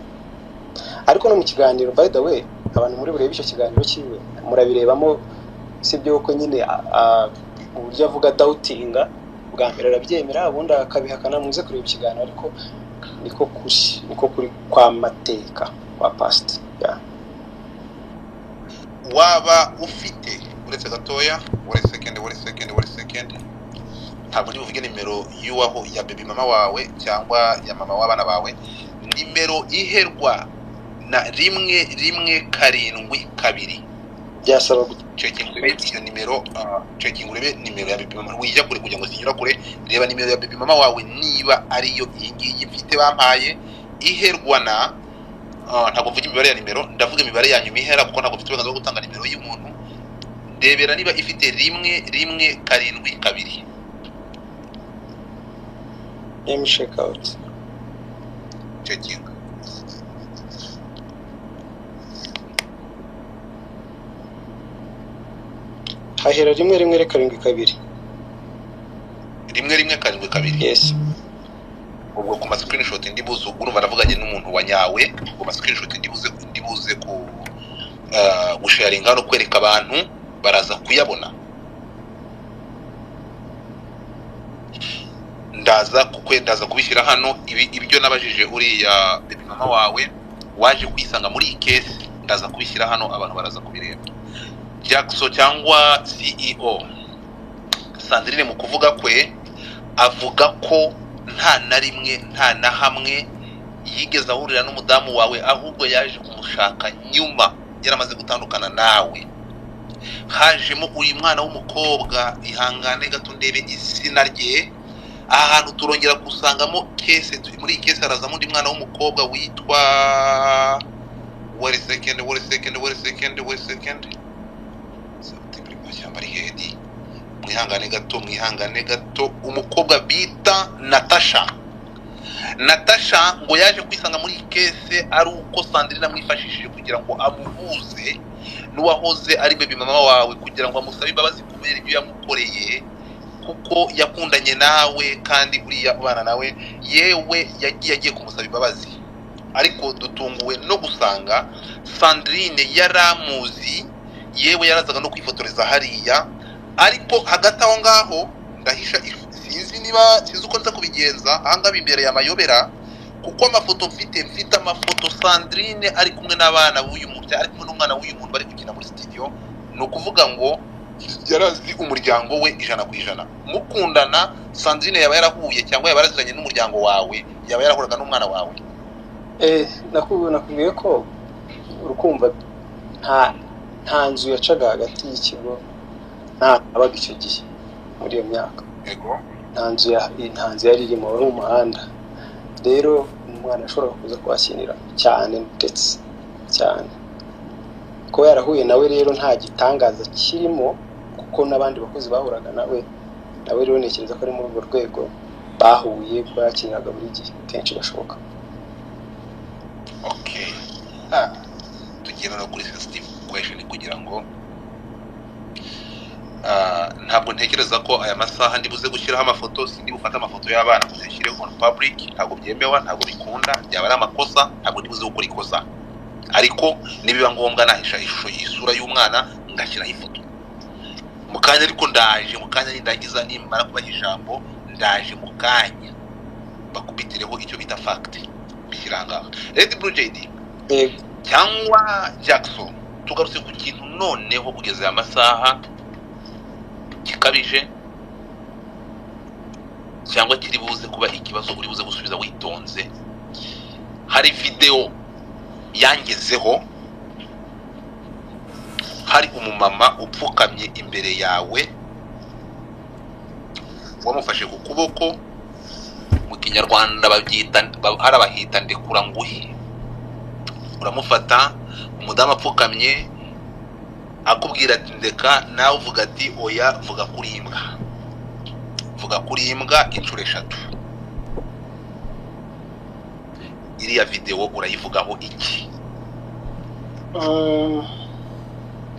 Ariko no mu kiganiro, by the way, abantu muri burebe icyo kiganiro kiwe murabirebamo, sibyo ko nyine uburyo avuga doubtinga, bwa mbere arabyemera ubundi akabihakana. Muze kureba ikiganiro, ariko niko kuri kwa mateka kwa past. Waba ufite uretse gatoya, wari second ntabwo ndi buvuge nimero y'uwaho ya baby mama wawe cyangwa ya mama w'abana bawe, nimero iherwa na 172 byasaba checking iyo nimero. Checking urebe nimero ya baby mama wijya kure kugira ngo zinyura kure. Reba nimero ya baby mama wawe niba ariyo iyi ngiyi mfite bampaye iherwa na ntabwo mvuga imibare ya nimero, ndavuga imibare yanyu mihera kuko ntabwo mfite uburenganzira bwo gutanga nimero y'umuntu. Ndebera niba ifite 172. Let me check out. Checking. Hahera 172. 172. Yes. Ubwo ku screenshot ndibuze urumva navuganye n'umuntu wa nyawe, ubwo screenshot ndibuze ku gusharinga no kwereka abantu baraza kuyabona. ndaza kubishyira hano ibyo nabajije uriya baby mama wawe waje kwisanga muri iyi case, ndaza kubishyira hano abantu baraza kubireba. Jakson cyangwa CEO Sandrine mu kuvuga kwe avuga ko nta na rimwe nta na hamwe yigeze ahurira n'umudamu wawe, ahubwo yaje kumushaka nyuma yaramaze gutandukana nawe. Hajemo uri mwana w'umukobwa, ihangane gato ndebe izina rye. Ahantu turongera gusangamo case, muri case harazamo undi mwana w'umukobwa witwa wait a second something mashyamba ari hedi. Mwihangane gato, umukobwa bita Natasha ngo yaje kwisanga muri case ari uko Sandrine amwifashishije kugira ngo amuhuze n'uwahoze ari baby mama wawe, kugira ngo amusabe imbabazi kubera ibyo yamukoreye, kuko yakundanye nawe kandi buriya ubana nawe, yewe yagiye kumusaba imbabazi. Ariko dutunguwe no gusanga Sandrine yaramuzi, yewe yarazaga no kwifotoreza hariya. Ariko hagati aho ngaho ndahisha sinzi uko nza kubigenza ahanga bimbere y'amayobera, kuko amafoto mfite amafoto Sandrine ari kumwe n'abana b'uyu muntu, ari kumwe n'umwana w'uyu muntu bari gukina muri studio. No kuvuga ngo yarazi umuryango we 100%. Mukundana Sandrine yaba yarahuye cyangwa yaba yarazanye n'umuryango wawe, yaba yarahuraga n'umwana wawe. Nakubwiye ko urukumva nta nzu yacaga hagati y'ikigo abaga icyo gihe muri iyo myaka. Yego. Nta nzu yari irimo, wari umuhanda. Rero umwana ashobora kuza kwakinira cyane ndetse cyane ko yarahuye nawe, rero nta gitangaza kirimo, kuko n'abandi bakozi bahuraga nawe rero nekereza ko ari muri urwo rwego bahuye, ko yakiniraga buri gihe kenshi gashoboka. Okay. Tugera no kuri sensitive question kugira ngo ntabwo ntekereza ko aya masaha ndibuze gushyiraho amafoto, sindi bufata amafoto y'abana kuzishyire on public, ntabwo byemewe, ntabwo bikunda, byaba ari amakosa, ntabwo ndibuze gukora ikosa. Ariko nibiba ngombwa nahisha ishusho y'isura y'umwana ngashyiraho ifoto mukanya. Ariko ndaje mukanya nindagiza nimara kubaha ijambo, ndaje mukanya bakubitireho icyo bita fact bishyiranga RedBlue JD cyangwa Jakson. Tugarutse ku kintu noneho kugeza aya masaha kikabije cyangwa kiri buze kuba ikibazo uri buze gusubiza witonze. Hari video yangezeho, hari umumama upfukamye imbere yawe, wamufashe ku kuboko, mu kinyarwanda bahita ndekura nguhi. Uramufata, umudamu apfukamye akubwira ati ndeka, nawe uvuga ati oya, vuga kuri imbwa inshuro 3. Iriya video urayivugaho iki?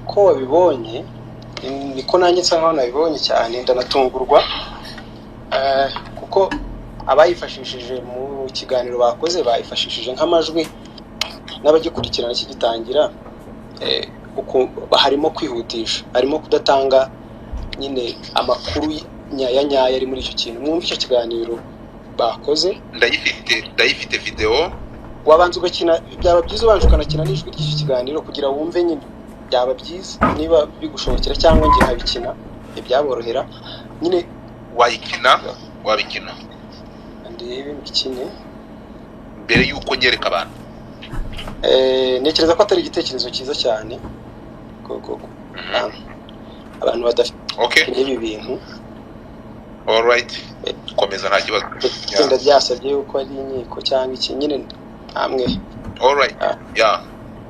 Ko wabibonye niko nanjye nsa nkaho nabibonye cyane, ndanatungurwa kuko abayifashishije mu kiganiro bakoze bayifashishije nk'amajwi, n'abagikurikirana kigitangira harimo kwihutisha, harimo kudatanga nyine amakuru nyaya ari muri icyo kintu. Mwumva icyo kiganiro bakoze, ndayifite video, wabanza ugakina, byaba byiza ubanje ukanakina n'ijwi ry'icyo kiganiro kugira wumve nyine, byaba byiza niba bigushobokera, cyangwa ngiye nkabikina ibyaborohera nyine. wabikina ndebe mbikine mbere yuko nyereka abantu. Nekereza ko atari igitekerezo cyiza cyane abantu badafite ibi bintu. All right, komeza nta kibazo. Itsinda ryasabye yuko ari inkiko cyangwa iki nyine hamwe. All right,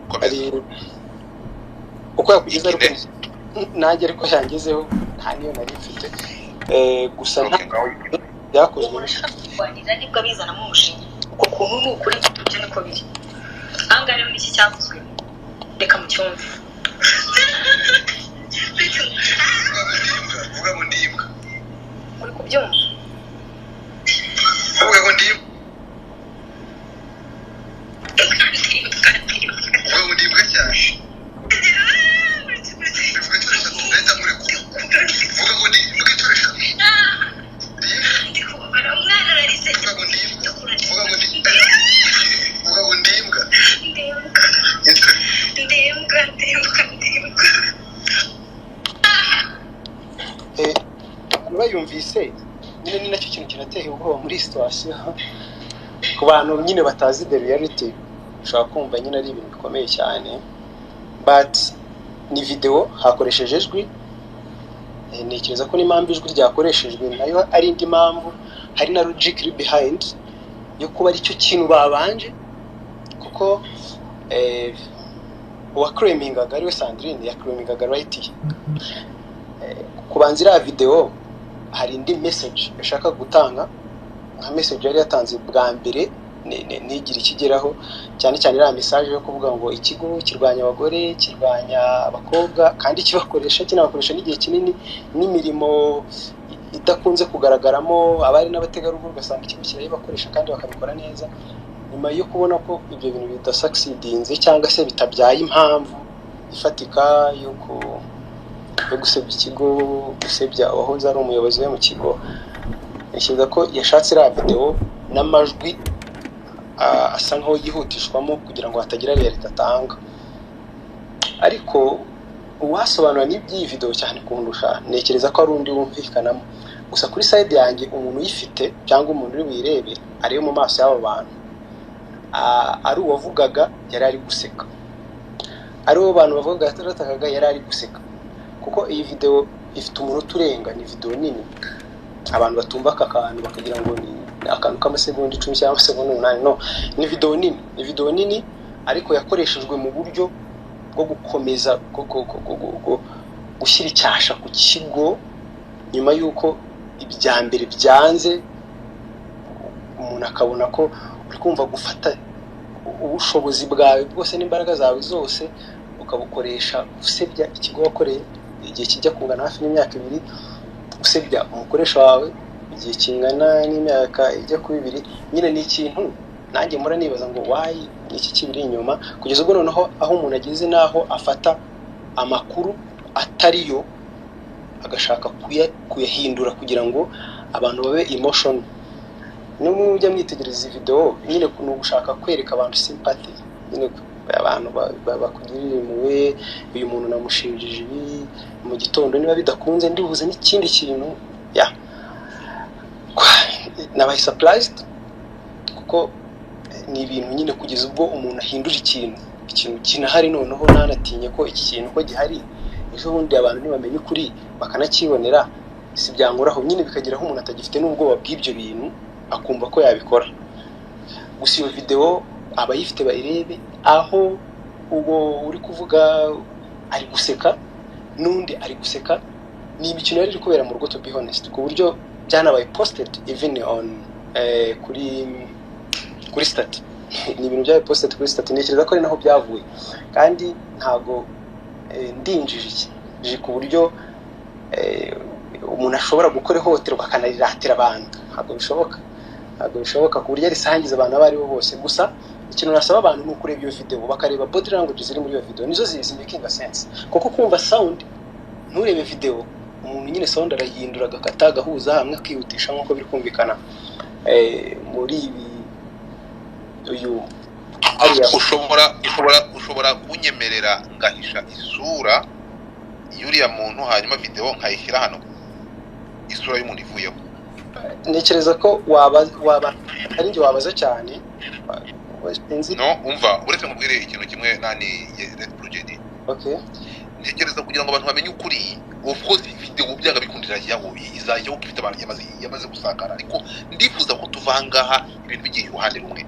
komeza. Uko yakugeza ariko nanjye ariko yangezeho nta niyo nari mfite, gusa byakozwe kwangiza nibwo bizana mu mushinga, uko kuntu n'ukuri cyo niko biri. Anga rero iki cyakozwe, reka mu cyumve. Vuga ngo ndimbwa. Uri kubyumva? Vuga ngo ndimbwa. Vuga ngo ndimbwa cyane. Vuga ngo ndimbwa cyane. abantu bayumvise nyine ni nacyo kintu kinateye ubwoba muri situation ku bantu nyine batazi the reality ushaka kumva nyine ari ibintu bikomeye cyane but ni video hakoresheje ijwi ntekereza ko n'impamvu ijwi ryakoreshejwe nayo ari indi mpamvu hari na logic behind yo kuba ari cyo kintu babanje kuko uwakremingaga ariwe Sandrine yakremingaga right kubanza iriya video hari indi message yashaka gutanga nka message yari yatanze bwa mbere ntigire ikigeraho cyane cyane iriya message yo kuvuga ngo ikigo kirwanya abagore kirwanya abakobwa kandi kibakoresha kinabakoresha n'igihe kinini n'imirimo idakunze kugaragaramo abari n'abategarugori ugasanga ikigo kirayibakoresha kandi bakabikora neza nyuma yo kubona ko ibyo bintu bidasucceedinze cyangwa se bitabyaye impamvu ifatika yo gusebya ikigo gusebya abahoze ari umuyobozi we mu kigo yashyize ko yashatse iriya video n'amajwi asa nkaho yihutishwamo kugira ngo hatagira leta atanga ariko uwasobanura n'iby'iyi video cyane kundusha nekereza ko ari undi wumvikanamo gusa kuri side yanjye umuntu uyifite cyangwa umuntu uri wirebe ari mu maso y'abo bantu ari uwavugaga yari ari guseka ari uwo bantu bavuga ataratakaga yari ari guseka kuko iyi video ifite umunota urenga ni video nini abantu batumva aka kantu bakagira ngo ni akantu k'amasegonda 10 cyangwa amasegonda 8 no ni video nini ariko yakoreshejwe mu buryo bwo gukomeza gushyira icyasha ku kigo nyuma y'uko ibya mbere byanze umuntu akabona ko uri kumva gufata ubushobozi bwawe bwose n'imbaraga zawe zose ukabukoresha usebya ikigo wakoreye igihe kijya kungana hafi n'imyaka 2 usebya umukoresha wawe igihe kingana n'imyaka ijya ku 2 nyine ni ikintu nanjye mura nibaza ngo why iki kibiri inyuma kugeza ubwo noneho aho umuntu ageze naho afata amakuru atariyo agashaka kuyahindura kugira ngo abantu babe emotion n'umwe ujya mwitegereza video nyine no gushaka kwereka abantu sympathy nyine abantu bakugirira impuhwe uyu muntu namushinjije ibi mu gitondo niba bidakunze ndibuze n'ikindi kintu nabaye surprised kuko ni ibintu nyine kugeza ubwo umuntu ahindura ikintu kinahari noneho nanatinye ko iki kintu ko gihari ejo bundi abantu ntibamenye ukuri bakanakibonera si byangoraho nyine bikageraho umuntu atagifite n'ubwoba bw'ibyo bintu akumva ko yabikora gusa iyo video abayifite bayirebe aho ubwo uri kuvuga ari guseka n'undi ari guseka ni ibikino yari kubera mu rugo to be honest ku buryo byanabaye posted even on kuri stat ni ibintu byabaye posted kuri stat nekereza ko ari naho byavuye kandi ntago ndinjije ku buryo umuntu ashobora gukora ihohoterwa akanariratira abantu ntabwo bishoboka ku buryo risangiza abantu abari bo bose gusa ikintu nasaba abantu ni ukureba iyo video bakareba body language ziri muri iyo video nizo making sense kuko kumva sound nturebe video umuntu nyine sound arayihindura agakata gahuza hamwe akihutisha nkuko biri kumvikana muri ibi uyu ushobora kunyemerera ngahisha isura y'uriya muntu hanyuma video nkayishyira hano isura y'umuntu ivuyeho nekereza ko waba ari nje wabaza cyane no umva uretse mubwire ikintu kimwe nani RedBlue JD okay ntekereza kugira ngo abantu bamenye ukuri of course video byanga bikundira yaho izajyaho kifite abantu yamaze gusakara ariko ndifuza ko tuvangaha ibintu bigiye iruhande rumwe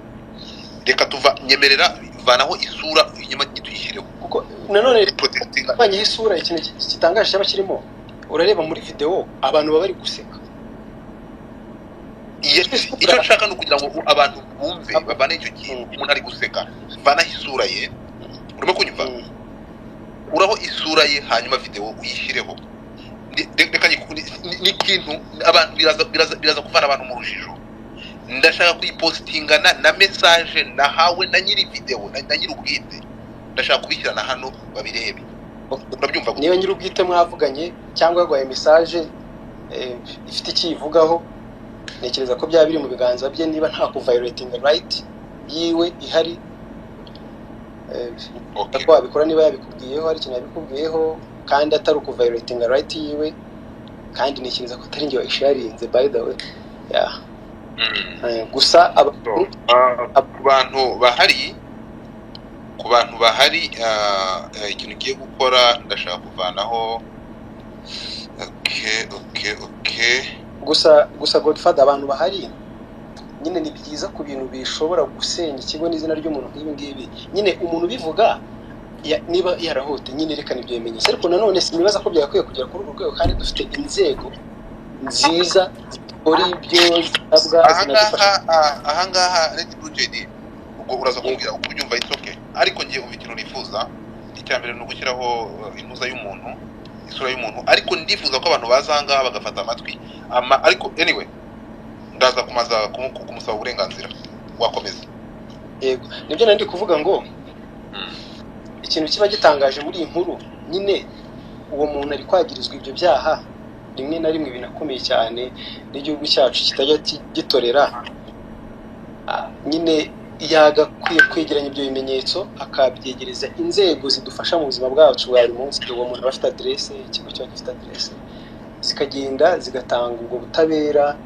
reka tuva nyemerera vanaho isura inyuma gituyishireho kuko nanone protesting abanye isura ikintu kitangaje cyaba kirimo urareba muri video abantu baba bari guseka icyo nshaka no kugira ngo abantu bumve babane icyo kintu umuntu ari guseka vanaho isura ye urimo kunyumva uraho isura ye hanyuma video uyishireho reka ni kintu abantu biraza kuvana abantu mu rujijo ndashaka kuyipostingana na message nahawe na nyiri video na nyiri ubwite ndashaka kubishyirana hano babirebe urabyumva niba nyiri ubwite mwavuganye cyangwa yagwaye message ifite ikivugaho nekereza ko byaba biri mu biganza bye niba nta ku violating right yiwe ihari ko abikora niba yabikubwiyeho ari kintu yabikubwiyeho kandi atari ku violating right yiwe kandi nikinza ko atari njye wayisharinze by the way gusa ku bantu bahari ikintu ugiye gukora ndashaka kuvanaho okay gusa Godfather abantu bahari nyine ni byiza ku bintu bishobora gusenya ikigo n'izina ry'umuntu nk'ibi ngibi nyine umuntu bivuga niba yarahote nyine rekana ibyo bimenyetso ariko nanone sinibaza ko byakwiye kugera kuri urwo rwego kandi dufite inzego nziza zikora ibyo zisabwa ahangaha RedBlue JD ubwo uraza kumbwira uko ubyumva itsoke ariko ngiye umva ikintu nifuza icyambere no gushyiraho impuza y'umuntu isura y'umuntu ariko ndifuza ko abantu bazanga bagafata amatwi ariko anyway ndaza kumaza kumusaba uburenganzira wakomeza yego nibyo nandi kuvuga ngo ikintu kiba gitangaje muri iyi nkuru nyine uwo muntu ari kwagirizwa ibyo byaha rimwe na rimwe binakomeye cyane n'igihugu cyacu kitajya gitorera nyine yagakwiye kwegeranya ibyo bimenyetso akabyegereza inzego zidufasha mu buzima bwacu bwa buri munsi uwo muntu aba afite adresse ikigo cyacu gifite adresse zikagenda zigatanga ubwo butabera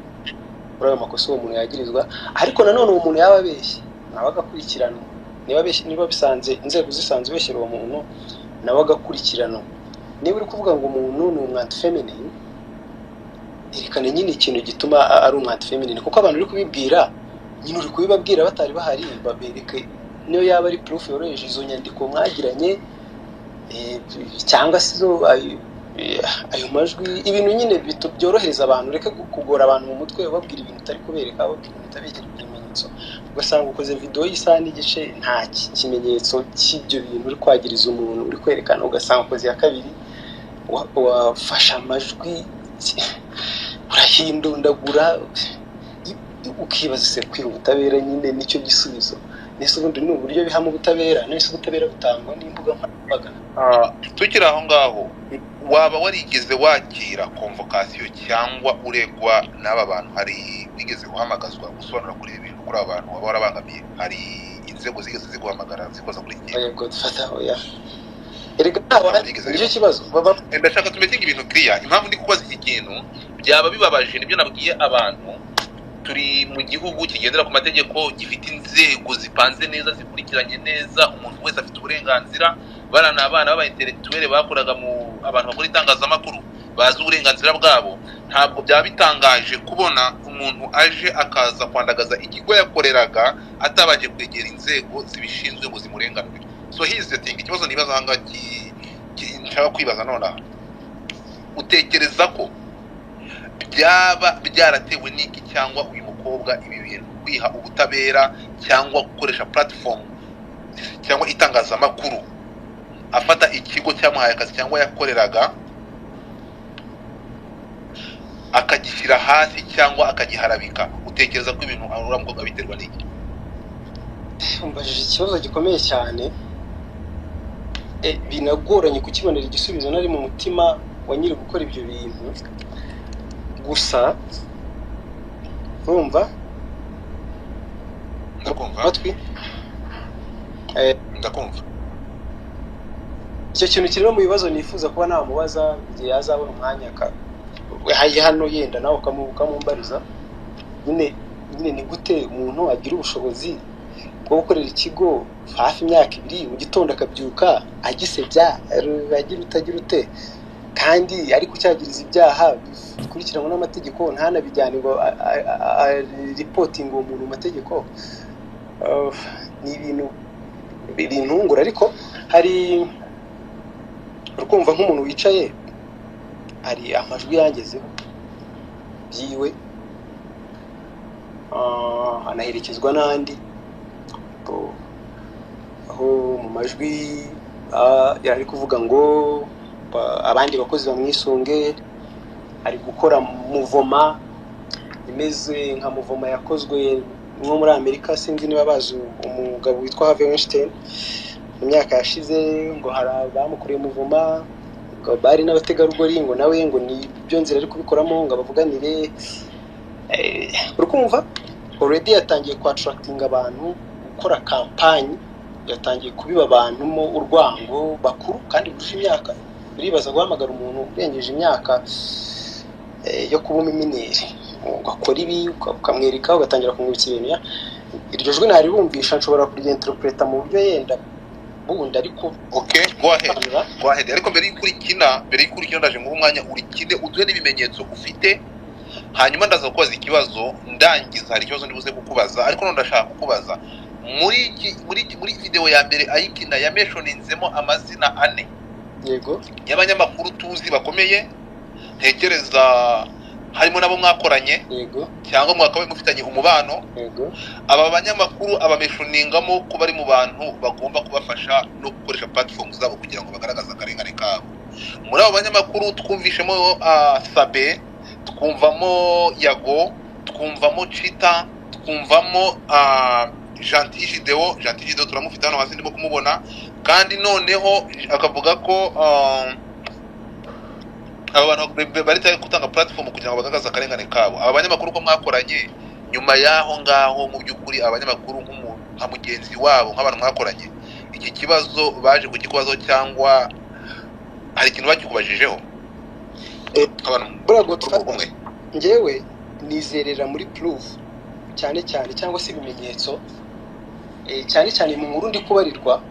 kuri ayo makosa uwo muntu yagirizwa ariko nanone uwo muntu yaba abeshye nawe agakurikiranwa niba bisanze inzego zisanzwe beshyira uwo muntu nawe agakurikiranwa niba uri kuvuga ngo umuntu ni umwanti feminine erekane nyine ikintu gituma ari umwanti feminine kuko abantu uri kubibwira nyine uri kubibabwira batari bahari babereke niyo yaba ari proof yoroheje izo nyandiko mwagiranye cyangwa se ayo majwi ibintu nyine byorohereza abantu reka kugora abantu mu mutwe babwira ibintu utari kubereka babwira ibintu utabegera ibimenyetso ugasanga ukoze video y'isa n'igice nta kimenyetso cy'ibyo bintu uri kwagiriza umuntu uri kwerekana ugasanga ukoze ya kabiri wafasha amajwi urahindundagura ukibaza se kwira ubutabera nyine nicyo gisubizo nese ubundi ni uburyo bihamo ubutabera nese ubutabera butangwa n'imbuga nkoranyambaga tukiri aho ngaho waba warigeze wakira convocation cyangwa uregwa n'aba bantu hari wigeze guhamagazwa gusobanura kuri ibintu kuri abantu waba warabangamiye hari inzego zigeze ziguhamagara zikoza kuri iki yego dufata oya erega nicyo kibazo ndashaka tumetinga ibintu clear impamvu ndi kubaza iki kintu byaba bibabaje nibyo nabwiye abantu turi mu gihugu kigendera ku mategeko gifite inzego zipanze neza zikurikiranye neza umuntu wese afite uburenganzira barana abana baba intellectuel bakoraga mu abantu bakora itangazamakuru bazi uburenganzira bwabo ntabwo byaba bitangaje kubona umuntu aje akaza kwandagaza ikigo yakoreraga atabaje kwegera inzego zibishinzwe ngo zimurenganure so here's the thing ikibazo nibaza hanga nshaka kwibaza nonaha utekereza ko byaba byaratewe n'iki cyangwa uyu mukobwa ibi bintu kwiha ubutabera cyangwa gukoresha platform cyangwa itangazamakuru afata ikigo cyamuhaye akazi cyangwa yakoreraga akagishyira hasi cyangwa akagiharabika utekereza ko ibintu uriya mukobwa biterwa n'iki umbajije ikibazo gikomeye cyane binagoranye kukibonera igisubizo nari mu mutima wa nyiri gukora ibyo bintu gusa urumva ndakumva ndakumva icyo kintu kiri mu bibazo nifuza kuba namubaza igihe yazabona umwanya hano yenda nawe ukamumbariza nyine ni gute umuntu agira ubushobozi bwo gukorera ikigo hafi imyaka 2 mu gitondo akabyuka agisebya agira utagira ute kandi ariko cyagiriza ibyaha bikurikirana n'amategeko ntanabijyane ngo reporting umuntu mu mategeko ni ibintu bintungura ariko hari urukumva nk'umuntu wicaye hari amajwi yangezeho byiwe anaherekezwa n'andi aho mu majwi yari kuvuga ngo abandi bakozi bamwisunge ari gukora muvoma imeze nka muvoma yakozwe nko muri Amerika sinzi niba bazi umugabo witwa Harvey Weinstein mu myaka yashize ngo bamukoreye muvoma ngo bari n'abategarugori ngo nawe ngo ni byo nzira ari kubikoramo ngo abavuganire urukumva already yatangiye ku attracting abantu gukora campaign yatangiye kubiba abantu mo urwango bakuru kandi buruje imyaka biribaza guhamagara umuntu urengeje imyaka yo kuba umumineri ugakora ibi ukamwereka ugatangira kumwibutsa ibintu iryo jwi naribumvisha nshobora kuryenterpreta mu buryo yenda bundi ariko okay go ahead ariko mbere y'ukurikina ndaje ngo umwanya urikine uduhe n'ibimenyetso ufite hanyuma ndaza kubaza ikibazo ndangiza hari ikibazo ndibuze kukubaza ariko none ndashaka kukubaza muri video ya mbere ayikina yameshoninzemo amazina 4 yego y'abanyamakuru tuzi bakomeye ntekereza harimo nabo mwakoranye yego cyangwa mwakabaye mufitanye umubano yego aba banyamakuru abameshoningamo ko bari mu bantu bagomba kubafasha no gukoresha platform zabo kugira ngo bagaragaze akarengane kabo muri abo banyamakuru twumvishemo Sabe twumvamo Yago twumvamo Chita twumvamo Gentil Deo turamufite hano hasi ndimo kumubona kandi noneho akavuga ko abantu bari tari gutanga platform kugira ngo bagaragaze akarengane kabo aba banyamakuru ko mwakoranye nyuma yaho ngaho mu by'ukuri abanyamakuru nka mugenzi wabo nk'abantu mwakoranye iki kibazo baje kugikubazo cyangwa hari ikintu bagikubajijeho abantu ngewe nizerera muri proof cyane cyangwa se ibimenyetso cyane mu nkuru ndi kubarirwa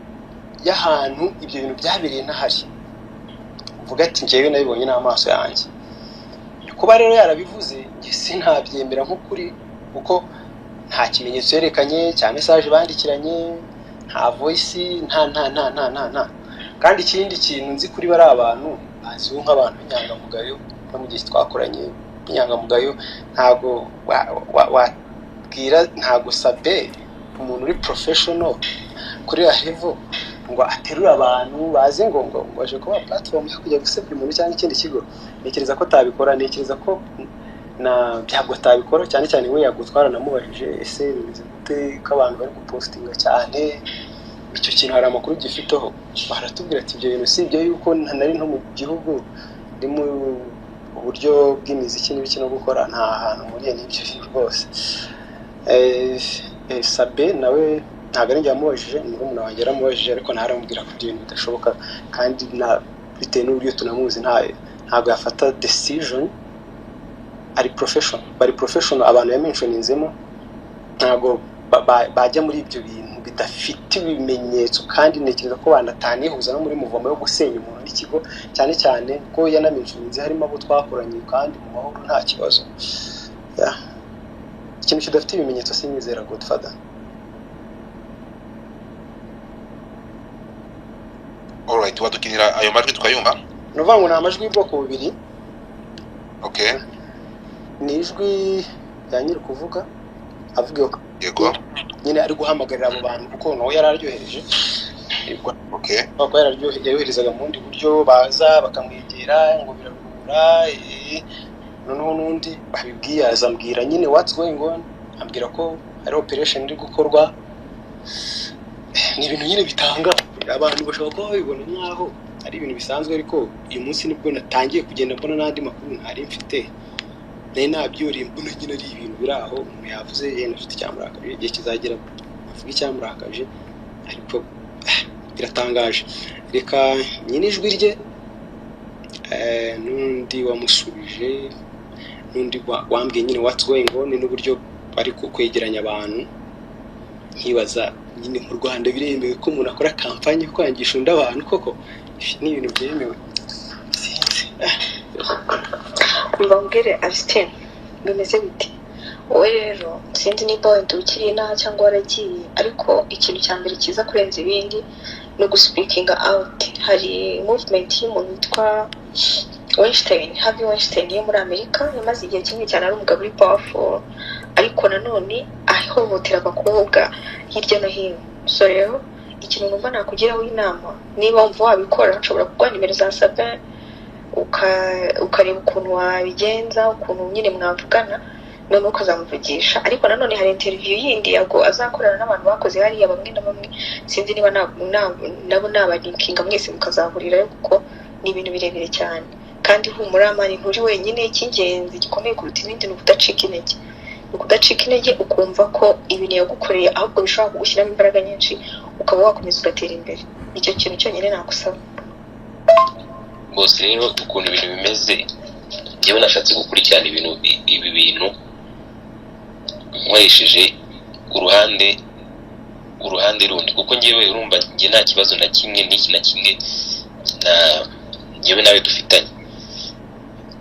y'ahantu ibyo bintu byabereye ntahari uvuga ati ngewe nabibonye n'amaso yanjye kuba rero yarabivuze nge sinabyemera nk'ukuri kuko nta kimenyetso yerekanye cya message bandikiranye nta voice nta kandi ikindi kintu nzi kuri bari abantu aziho nk'abantu b'inyangamugayo no mu gihe twakoranye inyangamugayo ntago wabwira ntago Sabe umuntu uri professional kuri level ngo aterura abantu baze ngo aje kuba platform yo kujya gusebya umuntu cyangwa ikindi kigo nekereza ko tabikora nekereza ko na byabwo tabikora cyane we yagutwara namubajije ese bimeze gute ko abantu bari gupostinga cyane icyo kintu hari amakuru gifiteho baratubwira ati ibyo bintu si ibyo yuko nari nto mu gihugu ndi mu uburyo bw'imiziki n'ibiki no gukora nta hantu muri n'ibyo bintu rwose Sabe nawe ntabwo ari njye wamubajije ni umuntu wanjye yaramubajije ariko ntaramubwira ko ibyo bintu bidashoboka kandi bitewe n'uburyo tunamuzi ntabwo yafata decision bari professional abantu yamentioninzemo ntabwo bajya muri ibyo bintu bidafite ibimenyetso kandi ntekereza ko banatanihuza no muri muvomo yo gusenya umuntu n'ikigo cyane ko yanamentioninze harimo abo twakoranye kandi mu mahoro nta kibazo ikintu kidafite ibimenyetso sinyizera Godfather. Alright, wadukinira ayo majwi tukayumva? Nuvuga ngo na majwi y'ubwoko bubiri. Okay. Ni ijwi ya nyiri kuvuga avuga yego nyine ari guhamagarira abo bantu kuko nawe yararyohereje. Okay. Bako yararyoherezaga mu ndi buryo baza bakamwegera ngo birarura noneho nundi babibwiye azambwira nyine what's going on ambwira ko ari operation iri gukorwa ni ibintu nyine bitanga abantu bashaka ko babibona nkaho ari ibintu bisanzwe ariko uyu munsi nibwo natangiye kugenda mbona n'andi makuru ntari mfite nabyuriye mbona nyine ari ibintu biraho umuntu yavuze yenda afite cyamurakaje igihe kizagera avuga icyamurakaje ariko biratangaje reka nyine ijwi rye nundi wamusubije nundi wambwiye nyine what's going on n'uburyo bari kwegeranya abantu nkibaza nyine mu Rwanda biremewe ko umuntu akora kampanye yo kwangisha undi abantu koko ni ibintu byemewe mbambwire Austin bimeze bite wowe rero sinzi niba wenda ukiri inaha cyangwa waragiye ariko ikintu cya mbere kiza kurenza ibindi no guspeakinga out hari movement y'umuntu witwa Harvey Weinstein yo muri Amerika yamaze igihe kinini cyane ari umugabo uri powerful ariko nanone ahohotera abakobwa hirya no hino so rero ikintu numva nakugiraho inama niba wumva wabikora nshobora kuguha nimero za Sabe ukareba ukuntu wabigenza ukuntu nyine mwavugana none ukazamuvugisha ariko nanone hari interview yindi yago azakorana n'abantu bakoze hariya bamwe na bamwe sinzi niba nabo nabalinkinga mwese mukazahurirayo kuko ni ibintu birebire cyane kandi humura amani nturi wenyine icy'ingenzi gikomeye kuruta ibindi ni ukudacika intege ukudacika intege ukumva ko ibintu yagukoreye ahubwo bishobora kugushyiramo imbaraga nyinshi ukaba wakomeza ugatera imbere icyo kintu cyonyine nagusaba bose rero ukuntu ibintu bimeze yewe nashatse gukurikirana ibi bintu nkoresheje uruhande rundi, kuko ngewe urumva nge nta kibazo na kimwe n'iki na kimwe na ngewe nawe dufitanye.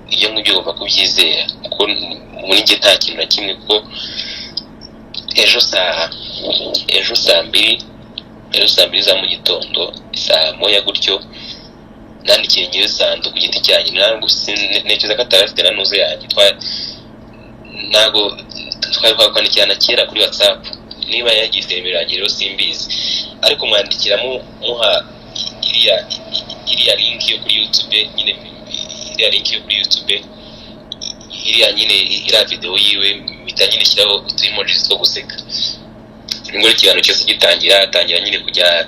Iyo ngibyo ugomba kubyizera, kuko muri nge nta kintu na kimwe, kuko ejo saa mbiri za mu gitondo, saa moya gutyo, nandikiye ngewe Sando ku giti cyanjye, ntabwo ntekereza ko atarafite na nuze yanjye, ntabwo twari kwandikirana kera kuri WhatsApp, niba yagize imirage rero simbizi, ariko mwandikira muha iriya link yo kuri YouTube, nyine iriya link yo kuri YouTube, iriya nyine iriya video yiwe mpita nyine shyiraho utu-emojis two guseka. Ngo ikiganiro cyose atangira nyine kujya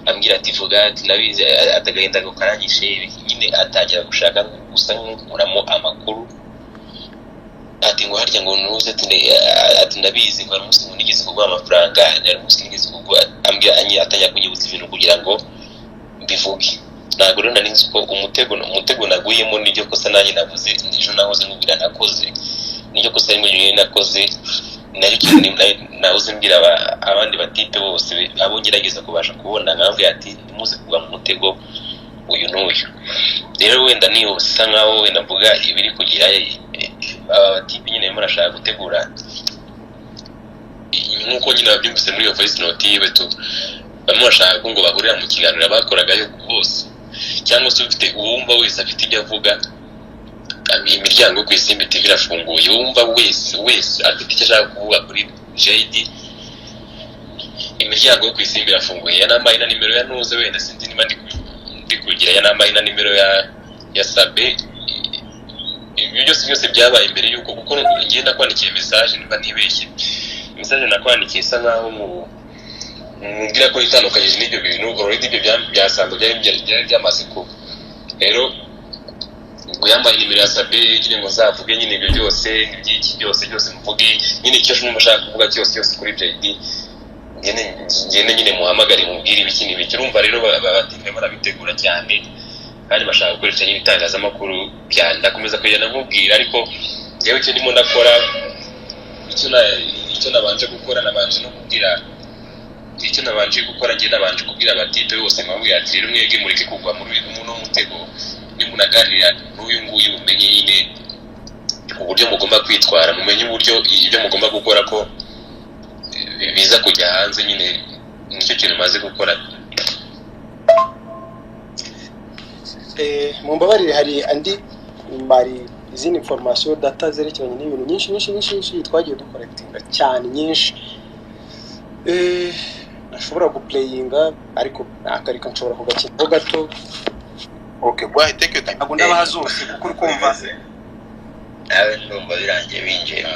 ambwira ati vuga ati nabizi, atagenda ngo karanyishe, nyine atangira gushaka gusa nk'ukuramo amakuru, ati ngo harya ngo nuze ati ndabizi ngo umunsi ngo nigeze kuguha amafaranga, ari umunsi nigeze kuguha, ambwira atangira kunyibutsa ibintu kugira ngo mbivuge. Ntabwo rero nari nzi ko umutego naguyemo n'iryo kosa nanjye navuze, ejo nahoze nkubwira nakoze, n'iryo kosa rimwe nyine nakoze, nari kintu nahoze mbwira abandi batipe bose abo ngerageza kubasha kubona, nkambwira ati ntimuze kugwa mu mutego uyu n'uyu. Rero wenda niyo usa nkaho wenda mvuga ibiri kugira abatipe nyine murashaka gutegura nk'uko nyine babyumvise muri iyo voice note yiwe bamwe bashaka ko ngo bahurira mu kiganiro bakoragayo bose, cyangwa se ufite uwumva wese afite ibyo avuga, imiryango yo ku Isimbi TV irafunguye, uwumva wese afite icyo ashaka kuvuga kuri JD, imiryango yo ku Isimbi irafunguye. Yanambaye na nimero ya Nuze, wenda sinzi niba ndi kugira yanambaye na nimero ya Sabe. Ibyo byose byabaye imbere yuko, kuko ngiye nakwandikiye message, niba nibeshye message nakwandikiye isa nkaho mbwira ko itandukanyije n'ibyo bintu already ibyo byasanzwe byari byamaze kuba. Rero ngo yambaye nimero ya Sabe nyine ngo zavuge nyine ibyo byose ibyiki byose mvuge nyine icyo shuma mushaka kuvuga cyose kuri JD, nyine muhamagare mubwire ibiki n'ibiki. Urumva rero babatinze barabitegura cyane, kandi bashaka gukoresha nyine itangazamakuru ndakomeza kugenda mubwira, ariko yewe icyo ndimo ndakora, icyo nabanje gukora, nabanje no kubwira icyo nabanje gukora, ngiye nabanje kubwira abatipe bose nkabwira ati rero mwege mureke kugwa muri uno mutego, nimunaganira n'uyu nguyu mumenye nyine uburyo mugomba kwitwara, mumenye uburyo ibyo mugomba gukora ko biza kujya hanze. Nyine nicyo kintu maze gukora. Mumbabarire, hari izindi information data zerekeranye n'ibintu nyinshi twagiye dukolectinga cyane nyinshi, nashobora guplayinga ariko nakarika nshobora kugakina gato. Okay, boy, take your time. Ntabwo ndabaha zose kuko ukumva nawe ndumva birangiye binjiye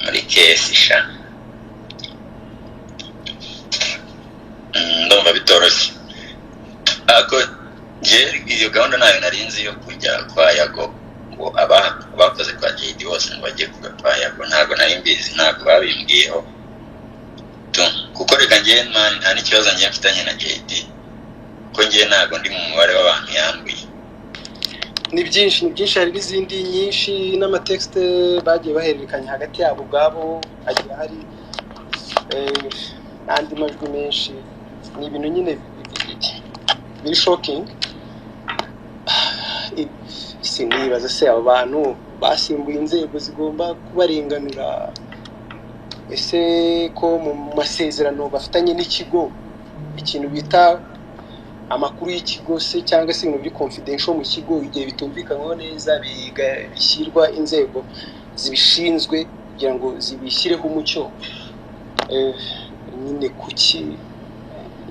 muri kesi sha, ndumva bitoroshye. Ako iyo gahunda nayo narinzi yo kujya kwa Yago, ngo abakoze kwa JD bose ngo bajye kuga kwa Yago, ntabwo nari mbizi, ntabwo babimbwiyeho kuko reka ngiye nta n'ikibazo ngiye mfitanye na JD, ko ngiye ntabwo ndi mu mubare w'abantu yambuye. Ni byinshi hari n'izindi nyinshi n'amatexte bagiye bahererekanya hagati yabo ubwabo, agira hari n'andi majwi menshi. Ni ibintu nyine biri shocking. Sinibaza se abo bantu basimbuye inzego zigomba kubarenganura, ese ko mu masezerano bafitanye n'ikigo ikintu bita amakuru y'ikigo se cyangwa se ibintu biri confidential mu kigo, igihe bitumvikanyweho neza bishyirwa inzego zibishinzwe kugira ngo zibishyireho umucyo. Nyine kuki,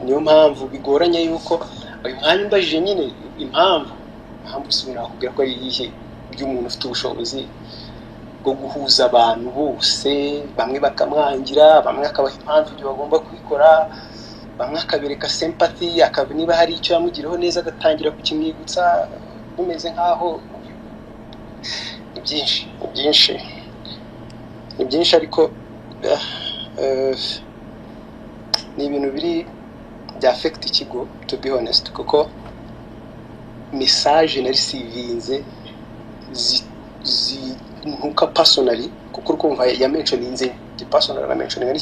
niyo mpamvu bigoranye yuko uyu mwanya mbajije nyine impamvu sinakubwira ko ari iyihe by'umuntu ufite ubushobozi bwo guhuza abantu bose, bamwe bakamwangira, bamwe akabaha impamvu ibyo bagomba kubikora, bamwe akabereka sympathy, niba hari icyo yamugiraho neza agatangira kukimwibutsa, bimeze nkaho ni byinshi ariko ni ibintu biri bya affect ikigo, to be honest, kuko message nari sivinze ntuka personally kuko urumva ya mentioninze personal na mentioning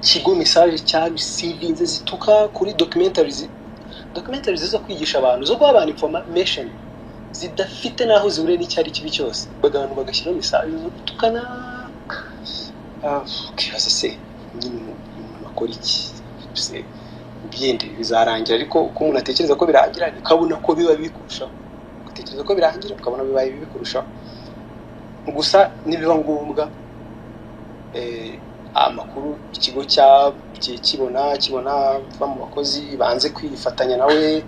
ikigo message cya receiving zituka kuri documentaries zo kwigisha abantu zo guha abantu information zidafite naho zure n'icyari kibi cyose abantu bagashyira message zo gutukana kibaze se nyine makora iki se byende bizarangira ariko uko umuntu atekereza ko birangira ukabona ko biba bikurusha utekereza ko birangira ukabona bibaye bikurusha gusa nibiba ngombwa amakuru ikigo cya kibona mu bakozi banze kwifatanya nawe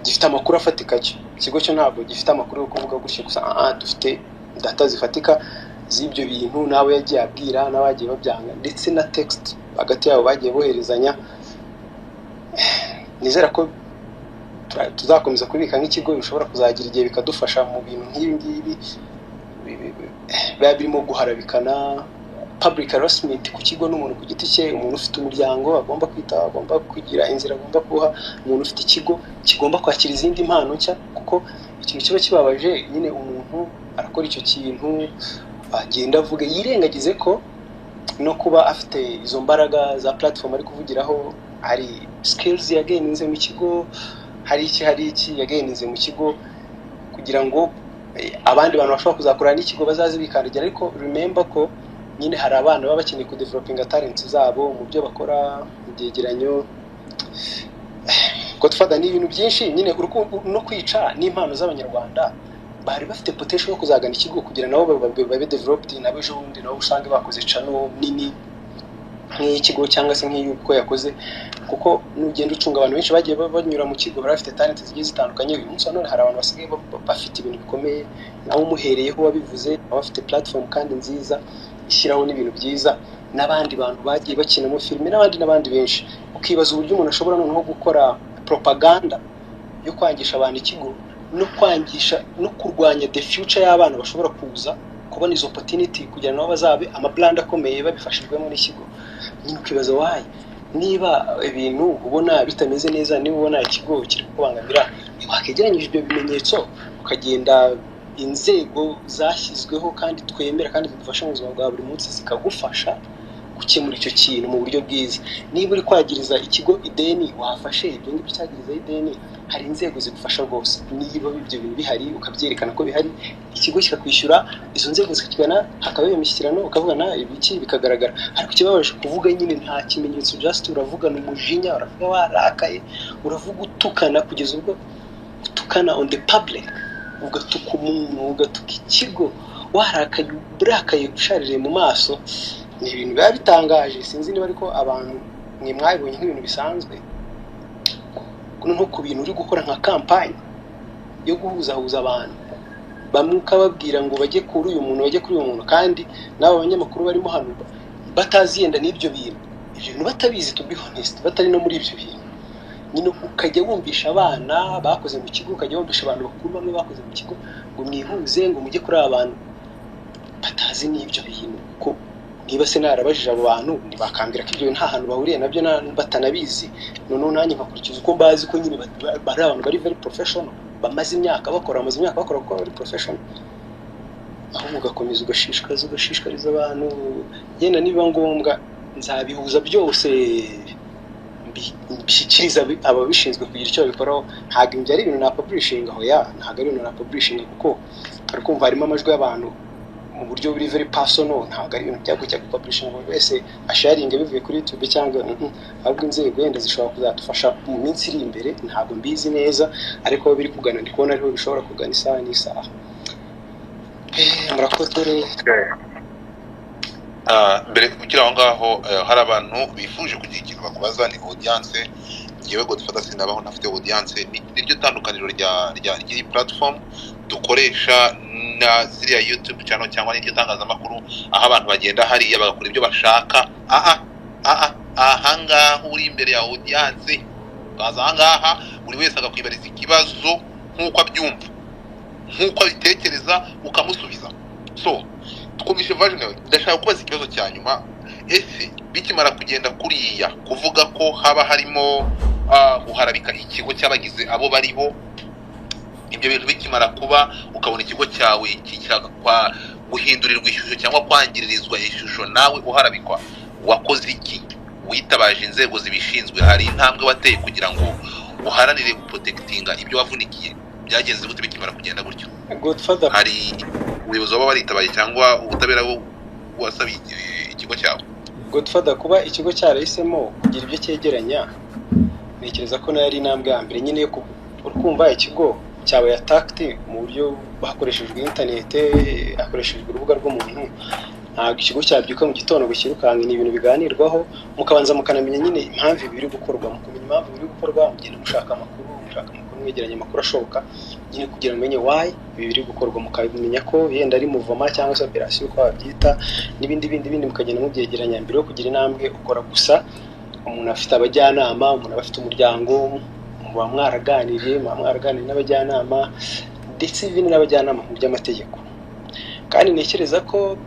gifite amakuru afatika ikigo cyo ntabwo gifite amakuru yo kuvuga gutyo gusa dufite data zifatika z'ibyo bintu nawe yagiye abwira n'abagiye babyanga ndetse na text hagati yabo bagiye boherezanya nizera ko tuzakomeza kubika nk'ikigo bishobora kuzagira igihe bikadufasha mu bintu nk'ibi ngibi biba birimo guharabikana public harassment ku kigo n'umuntu ku giti cye umuntu ufite umuryango agomba kwita agomba kugira inzira agomba kuha umuntu ufite ikigo kigomba kwakira izindi mpano nshya kuko ikintu kiba kibabaje nyine umuntu arakora icyo kintu agenda avuga yirengagize ko no kuba afite izo mbaraga za platform ari kuvugiraho hari skills yagainze mu kigo hari iki yagainze mu kigo kugira ngo abandi bantu bashobora kuzakora n'ikigo bazazi bikandagira ariko remember ko nyine hari abana baba bakeneye ku developing talents zabo mu byo bakora mu byegeranyo ko tufada n'ibintu byinshi nyine no kwica n'impano z'abanyarwanda bari bafite potential yo kuzagana ikigo kugira nabo babe developed nabo ejo bundi nabo usange bakoze cano nini nk'ikigo cyangwa se nk'uko yakoze kuko n'ugenda ucunga abantu benshi bagiye banyura mu kigo barafite talent zigiye zitandukanye uyu munsi none hari abantu basigaye bafite ibintu bikomeye nawe umuhereyeho wabivuze abafite platform kandi nziza ishyiraho n'ibintu byiza n'abandi bantu bagiye bakina mu filime n'abandi benshi ukibaza uburyo umuntu ashobora noneho gukora propaganda yo kwangisha abantu ikigo no kwangisha no kurwanya the future y'abana bashobora kuza kubona izo opportunity kugira nabo bazabe amabrand akomeye babifashijwemo n'ikigo nyine ukibaza wayi niba ibintu ubona bitameze neza niba ubona ikigo kiri kubangamira wakegeranyije ibyo bimenyetso ukagenda inzego zashyizweho kandi twemera kandi zidufasha mu buzima bwa buri munsi zikagufasha gukemura icyo kintu mu buryo bwiza niba uri kwagiriza ikigo ideni wafashe ibyo ngibyo cyagiriza ideni hari inzego zigufasha rwose niba ibyo bintu bihari ukabyerekana ko bihari ikigo kikakwishyura izo nzego zikigana hakaba iyo mishyikirano ukavugana ibiki bikagaragara ariko kibabaje kuvuga nyine nta kimenyetso just uravugana umujinya uravuga warakaye uravuga utukana kugeza ubwo utukana on the public ugatuka umuntu ugatuka ikigo warakaye usharire mu maso ni ibintu biba bitangaje sinzi niba ariko abantu mwe mwabonye nk'ibintu bisanzwe nko ku bintu uri gukora nka campaign yo guhuzahuza abantu bamwe ukababwira ngo bajye kuri uyu muntu kandi n'abo banyamakuru barimo hano bataziyenda n'ibyo bintu batabizi to be honest batari no muri ibyo bintu nyine ukajya wumvisha abana bakoze mu kigo ukajya wumvisha abantu bakuru bamwe bakoze mu kigo ngo mwihuze ngo mujye kuri abantu batazi n'ibyo bintu ko niba se narabajije abo bantu ntibakambira ko ibyo nta hantu bahuriye nabyo batanabizi noneho nanjye nkakurikiza uko mbazi ko nyine bari abantu bari very professional bamaze imyaka bakora kuko bari professional aho ugakomeza ugashishikariza abantu yenda niba ngombwa nzabihuza byose bishyikiriza ababishinzwe kugira icyo babikoraho ntabwo ibyo ari ibintu na publishing aho ntabwo ari ibintu na publishing kuko ari kumva harimo amajwi y'abantu mu buryo buri very personal ntabwo ari ibintu byagujya gupublishing buri wese asharinga bivuye kuri YouTube cyangwa ahubwo inzego wenda zishobora kuzadufasha mu minsi iri imbere ntabwo mbizi neza ariko biri kugana ndi kubona ariho bishobora kugana isaha n'isaha murakoze rero mbere kugira aho ngaho hari abantu bifuje kugira ikintu bakubaza ni audience yewe ngo dufata sinabaho ntafite audience niryo tandukaniro ry'iyi platform dukoresha na ziriya YouTube channel cyangwa n'iryo tangazamakuru aho abantu bagenda hariya bagakora ibyo bashaka ahangaha uri imbere ya audience baza ahangaha buri wese agakwibariza ikibazo nk'uko abyumva nk'uko abitekereza ukamusubiza so twumvishe version ndashaka kubaza ikibazo cya nyuma ese bikimara kugenda kuriya kuvuga ko haba harimo guharabika ikigo cy'abagize abo bariho ibyo bintu bikimara kuba ukabona ikigo cyawe kishaka kwa guhindurirwa ishusho cyangwa kwangiririzwa ishusho nawe uharabikwa, wakoze iki? Witabaje inzego zibishinzwe? Hari intambwe wateye kugira ngo uharanire guprotectinga ibyo wavunikiye? Byagenze gute bikimara kugenda gutyo? Godfather, hari ubuyobozi baba baritabaye cyangwa ubutabera wasabiye ikigo cyawe? Godfather, kuba ikigo cyarahisemo kugira ibyo cyegeranya, ntekereza ko nayo ari intambwe ya mbere nyine yo kumva ikigo cyawe attacked mu buryo bakoreshejwe internet, hakoreshejwe urubuga rw'umuntu. Ntabwo ikigo cyabyuka mu gitondo gushyirukanga, ni ibintu biganirwaho, mukabanza mukanamenya nyine impamvu ibiri gukorwa, mukamenya impamvu ibiri gukorwa, mugenda mushaka amakuru mwegeranya amakuru ashoboka nyine kugira ngo umenye why ibi biri gukorwa, mukabimenya ko yenda ari muvoma cyangwa se operation uko wabyita, n'ibindi mukagenda mubyegeranya mbere yo kugira intambwe ukora. Gusa umuntu afite abajyanama, umuntu aba afite umuryango, muba mwaraganiriye n'abajyanama ndetse ibindi n'abajyanama mu by'amategeko. Kandi ntekereza ko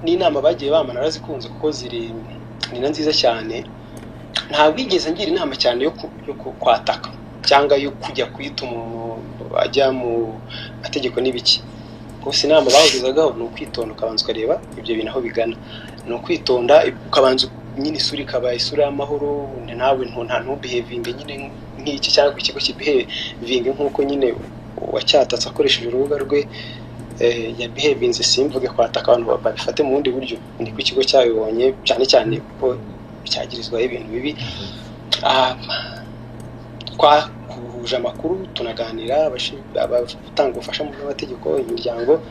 n'inama bagiye bamana barazikunze kuko ni na nziza cyane. Ntabwo igeze ngira inama cyane yo kwataka cyangwa yo kujya kwita umuntu ajya mu mategeko n'ibiki. Gusa inama bawugezagaho ni ukwitonda, ukabanza ukareba ibyo bintu aho bigana, ni ukwitonda ukabanza nyine isura ikaba isura y'amahoro, nawe ntubehavinge nyine nk'iki cyangwa ikigo kibehavinge nk'uko nyine wacyatatse akoresheje urubuga rwe yabehavinze. Simvuge kwataka abantu babifate mu bundi buryo, niko ikigo cyabibonye cyane cyane ko cyagirizwaho ibintu bibi. Twakuhuje amakuru, tunaganira, abatanga ubufasha mu by'amategeko, imiryango.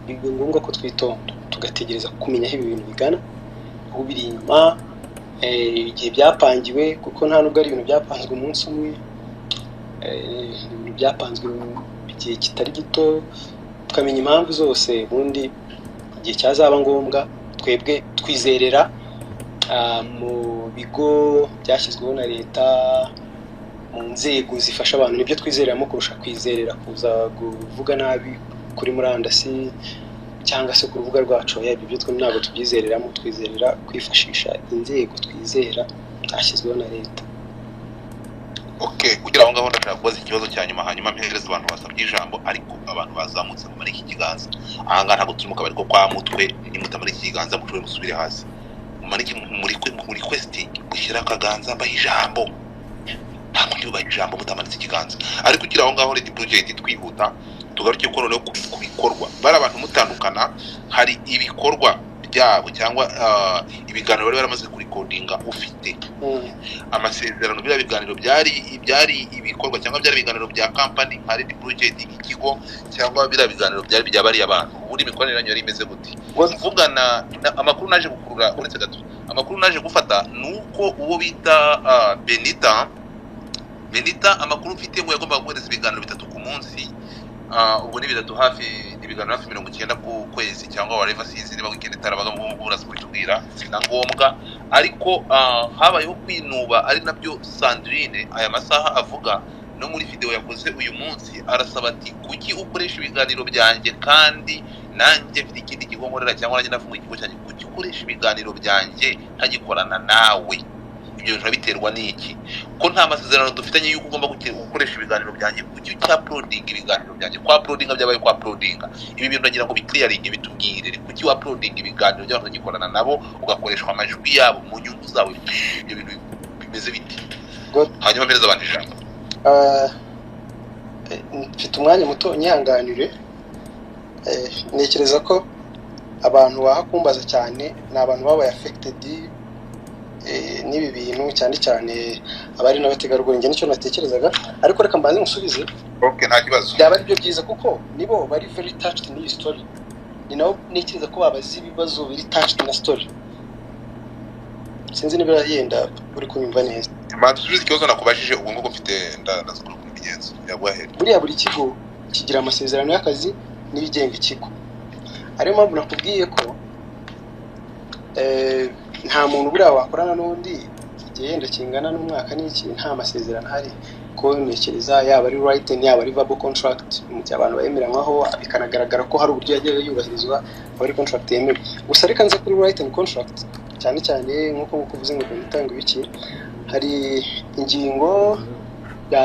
Biba ngombwa ko twitonda tugategereza kumenya aho ibi bintu bigana, aho biri inyuma, igihe byapangiwe, kuko nta nubwo ari ibintu byapanzwe umunsi umwe, ibintu byapanzwe igihe kitari gito, tukamenya impamvu zose. Ubundi igihe cyazaba ngombwa twebwe twizerera mu bigo byashyizweho na leta, mu nzego zifasha abantu, nibyo twizereramo kurusha kwizerera kuza kuvuga nabi kuri murandasi cyangwa se ku rubuga rwacu. Ibyo twe ntabwo tubyizereramo, twizerera kwifashisha inzego twizera zashyizweho na leta. Okay, kugira aho ngaho ndashaka kubaza ikibazo cya nyuma, hanyuma mpereza abantu basabye ijambo, ariko abantu bazamutse muri iki kiganza. Aha ngaha ntabwo turi mu kabari ko kwa mutwe, nimuta muri iki kiganza mushobore musubire hasi. Muri questing gushyira akaganza mbaho ijambo, ntabwo ndibubaha ijambo mutamanitse ikiganza. Ariko kugira aho ngaho RedBlue JD twihuta tugaruke ko noneho ku bikorwa. Bari abantu mutandukana, hari ibikorwa byabo cyangwa ibiganiro bari baramaze kurikodinga ufite amasezerano. Bya biganiro byari ibikorwa cyangwa byari ibiganiro bya company nka RedBlue JD ikigo, cyangwa bya biganiro byari byabari abantu. Ubundi imikoranire yanyu yari imeze gute? Mvugana amakuru naje gukurura uretse gato, amakuru naje gufata nuko uwo bita Benita amakuru mfite ngo yagomba guhereza ibiganiro 3 ku munsi. Ubwo ni bitatu hafi ibiganiro hafi 90 ku kwezi cyangwa whatever season niba weekend tarabaga mu bura kubitubwira sina ngombwa. Ariko habayeho kwinuba, ari nabyo Sandrine aya masaha avuga no muri video yakoze uyu munsi. Arasaba ati kuki ukoresha ibiganiro byanjye kandi nanjye mfite ikindi kigo nkorera cyangwa nanjye nafunga ikigo cyanjye, kuki ukoresha ibiganiro byanjye ntagikorana nawe? Ibyo biterwa n'iki? Ko nta masezerano dufitanye yuko ugomba gukoresha ibiganiro byanjye, kuki cya uploading ibiganiro byanjye? Kwa uploading byabaye kwa uploading. Ibi bintu nagira ngo biclearing bitubwire, kuki wa uploading ibiganiro by'abantu bagikorana nabo ugakoreshwa amajwi yabo mu nyungu zawe? Ibyo bintu bimeze biti? Hanyuma mpereza abantu ijambo. Mfite umwanya muto nyihanganire. Nekereza ko abantu bahakumbaza cyane ni abantu babaye affected n'ibi bintu, cyane abari n'abategarugori. Nge nicyo natekerezaga, ariko reka mbanze musubize. Okay, nta kibazo. Byaba ari byo byiza kuko nibo bari very touched n'iyi story. Ni naho nekereza ko babazi ibibazo biri touched na story. Sinzi niba yenda uri kunyumva neza. Dusubize ikibazo nakubajije ubu nguko mfite ndazukuru kubigenza. Yagwahe. Buri kigo kigira amasezerano y'akazi n'ibigenga ikigo. Ariyo mpamvu nakubwiye ko nta muntu buriya wakorana n'undi igihe yenda kingana n'umwaka n'iki nta masezerano hari. Ko nekereza yaba ari written yaba ari verbal contract, mu gihe abantu bemeranywaho bikanagaragara ko hari uburyo yagiye yubahirizwa abari contract yemewe. Gusa reka nze kuri written contract cyane nk'uko uvuze ngo bitanga ibiki. Hari ingingo ya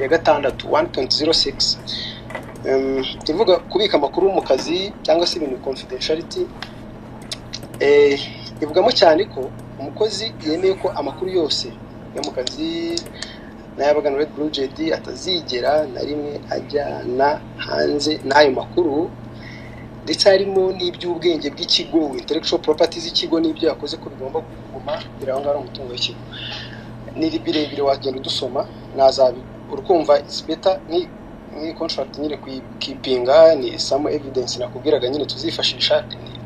ya gatandatu 1.06 ivuga kubika amakuru mu kazi cyangwa se ibintu confidentiality. Ivugamo cyane ko umukozi yemeye ko amakuru yose yo mu kazi n'ayabagana RedBlue JD atazigera na rimwe ajyana hanze n'ayo makuru, ndetse harimo n'iby'ubwenge bw'ikigo, intellectual properties z'ikigo n'ibyo yakoze ko bigomba kuguma biraho ngaho umutungo w'ikigo. Ni birebire wagenda udusoma nazabi urukumva is better ni contract nyine kuyipinga, ni some evidence nakubwiraga nyine tuzifashisha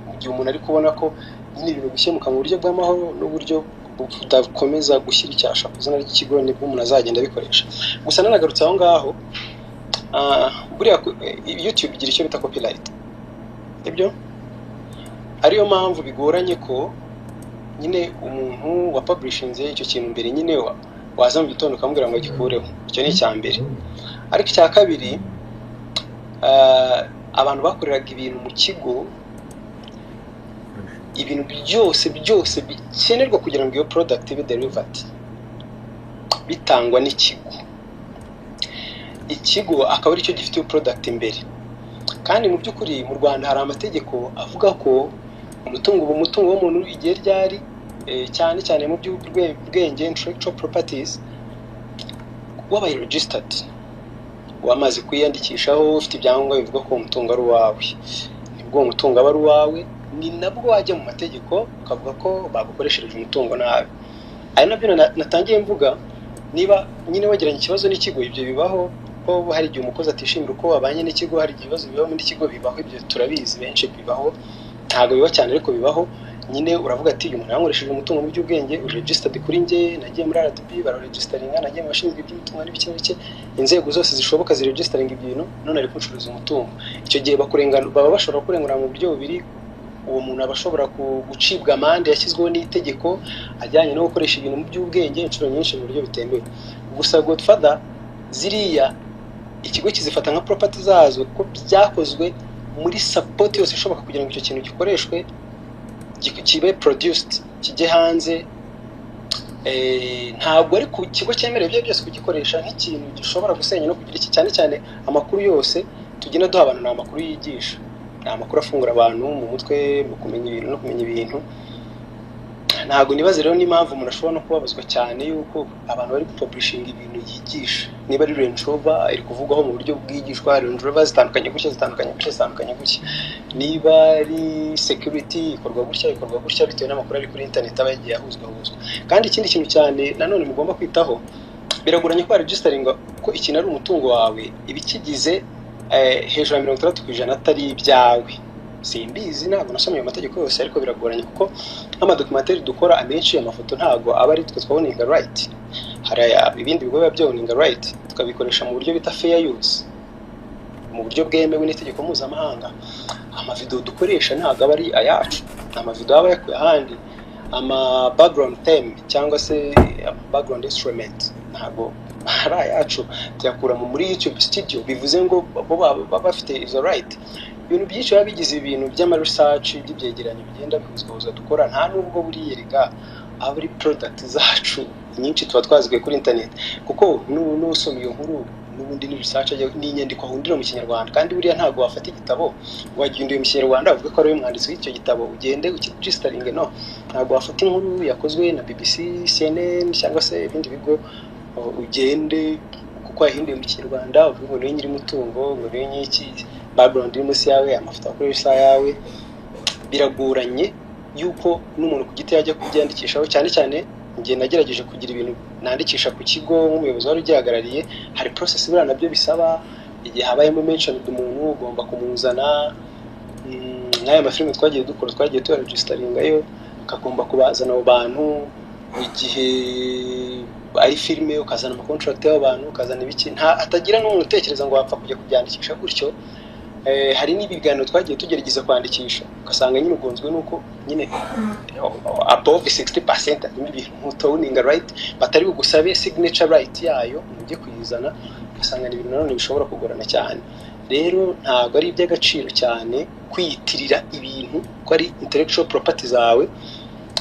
mu gihe umuntu ari kubona ko nyine ibintu gushyemuka mu buryo bw'amahoro n'uburyo budakomeza gushyira icyasha ku izina ry'ikigo, nibwo umuntu azagenda abikoresha. Gusa nanagarutse aho ngaho, buriya YouTube igira icyo bita copyright, ibyo ariyo mpamvu bigoranye ko nyine umuntu wa publishinze icyo kintu mbere nyine waza mu gitondo ukamubwira ngo agikureho. Icyo ni icya mbere. Ariko icya kabiri, abantu bakoreraga ibintu mu kigo, ibintu byose bikenerwa kugira ngo iyo product ibe delivered bitangwa n'ikigo. Ikigo akaba ari cyo gifite iyo product imbere. Kandi mu by'ukuri mu Rwanda hari amategeko avuga ko umutungo w'umuntu igihe ryari cyane mu by'ubwenge intellectual properties wabaye registered, wamaze kwiyandikishaho, ufite ibyangombwa bivuga ko umutungo ari uwawe, nibwo umutungo aba ari uwawe, ni nabwo wajya mu mategeko ukavuga ko bagukoreshereje umutungo nabi. Ari nabyo natangiye mvuga, niba nyine wagiranye ikibazo n'ikigo, ibyo bibaho ko hari igihe umukozi atishimira uko wabanye n'ikigo, hari ibibazo bibaho muri kigo, bibaho, ibyo turabizi benshi bibaho, ntago biba cyane ariko bibaho. Nyine uravuga ati uyu muntu yankoresheje umutungo mu by'ubwenge, registered kuri nge, nagiye muri RDB bararegisteringa, nagiye mu bashinzwe iby'umutungo n'ibiki, inzego zose zishoboka ziregisteringa ibintu, none ari kuncuruza umutungo. Icyo gihe baba bashobora kurengura mu buryo bubiri. Uwo muntu abashobora gucibwa amande yashyizweho n'itegeko ajyanye no gukoresha ibintu mu by'ubwenge inshuro nyinshi mu buryo bitemewe. Gusa Godfather ziriya ikigo kizifata nka property zazo ko byakozwe muri support yose ishoboka kugira ngo icyo kintu gikoreshwe, kibe produced, kijye hanze. Ntabwo ari ku kigo cyemerewe ibyo byose kugikoresha nk'ikintu gishobora gusenya no kugira iki. Cyane amakuru yose tugenda duha abantu ni amakuru yigisha, ni amakuru afungura abantu mu mutwe mu kumenya ibintu no kumenya ibintu. Ntabwo nibaze rero n'impamvu umuntu ashobora no kubabazwa cyane yuko abantu bari gupublishinga ibintu yigisha. Niba ari Range Rover iri kuvugwaho mu buryo bwigishwa, Range Rover zitandukanye gutya, niba ari security ikorwa gutya bitewe n'amakuru ari kuri internet aba yagiye ahuzwa. Kandi ikindi kintu cyane nanone mugomba kwitaho, biragoranye ko registering ko ikintu ari umutungo wawe, ibikigize hejuru ya 60% atari ibyawe. Simbizi, ntabwo nasomye amategeko yose, ariko biragoranye kuko nk'amadokumentari dukora amenshi amafoto ntabwo aba ari twe twaboninga right. Hari ibindi bigo biba byaboninga right, tukabikoresha mu buryo bita fair use, mu buryo bwemewe n'itegeko mpuzamahanga. Amavideo dukoresha ntabwo aba ari ayacu, amavideo aba yakuye ahandi. Ama background theme cyangwa se background instrument ntabwo ari ayacu, tuyakura muri YouTube studio. Bivuze ngo bo baba bafite izo right. Ibintu byinshi biba bigize ibintu by'ama research by'ibyegeranyo bigenda bihuzwa dukora, nta nubwo buriyerega aburi product zacu nyinshi tuba twaziguye kuri internet, kuko n'usoma iyo nkuru n'ubundi ni research n'inyandiko ahundira mu Kinyarwanda. Kandi buriya ntabwo wafata igitabo wagihinduye mu Kinyarwanda uvuga ko ari umwanditsi w'icyo gitabo ugende ukiregisteringe. No, ntabwo wafata inkuru yakozwe na BBC, CNN cyangwa se ibindi bigo ugende kuko yahinduye mu Kinyarwanda uvuga ngo niyo nyiri mutungo, ngo niyo nyiki background iri munsi yawe, amafoto akoresha yawe. Biragoranye yuko n'umuntu ku giti yajya kubyandikishaho. Cyane ngiye nagerageje kugira ibintu nandikisha ku kigo nk'umuyobozi wari ugihagarariye. Hari process bira nabyo bisaba, igihe habayemo mention umuntu ugomba kumuzana. N'aya mafilime twagiye dukora, twagiye turegisteringayo, akagomba kubazana abo bantu. Igihe ari filime ukazana ama contract y'abantu, ukazana ibiki, nta atagira n'umuntu utekereza ngo wapfa kujya kubyandikisha gutyo. Hari n'ibiganiro twagiye tugerageza kwandikisha, ugasanga nyine ugonzwe nuko nyine above 60% ibintu mutoninga right batari bugusabe signature right yayo mujye kuyizana, ugasanga ni ibintu nanone bishobora kugorana cyane. Rero ntabwo ari iby'agaciro cyane kwiyitirira ibintu ko ari intellectual property zawe.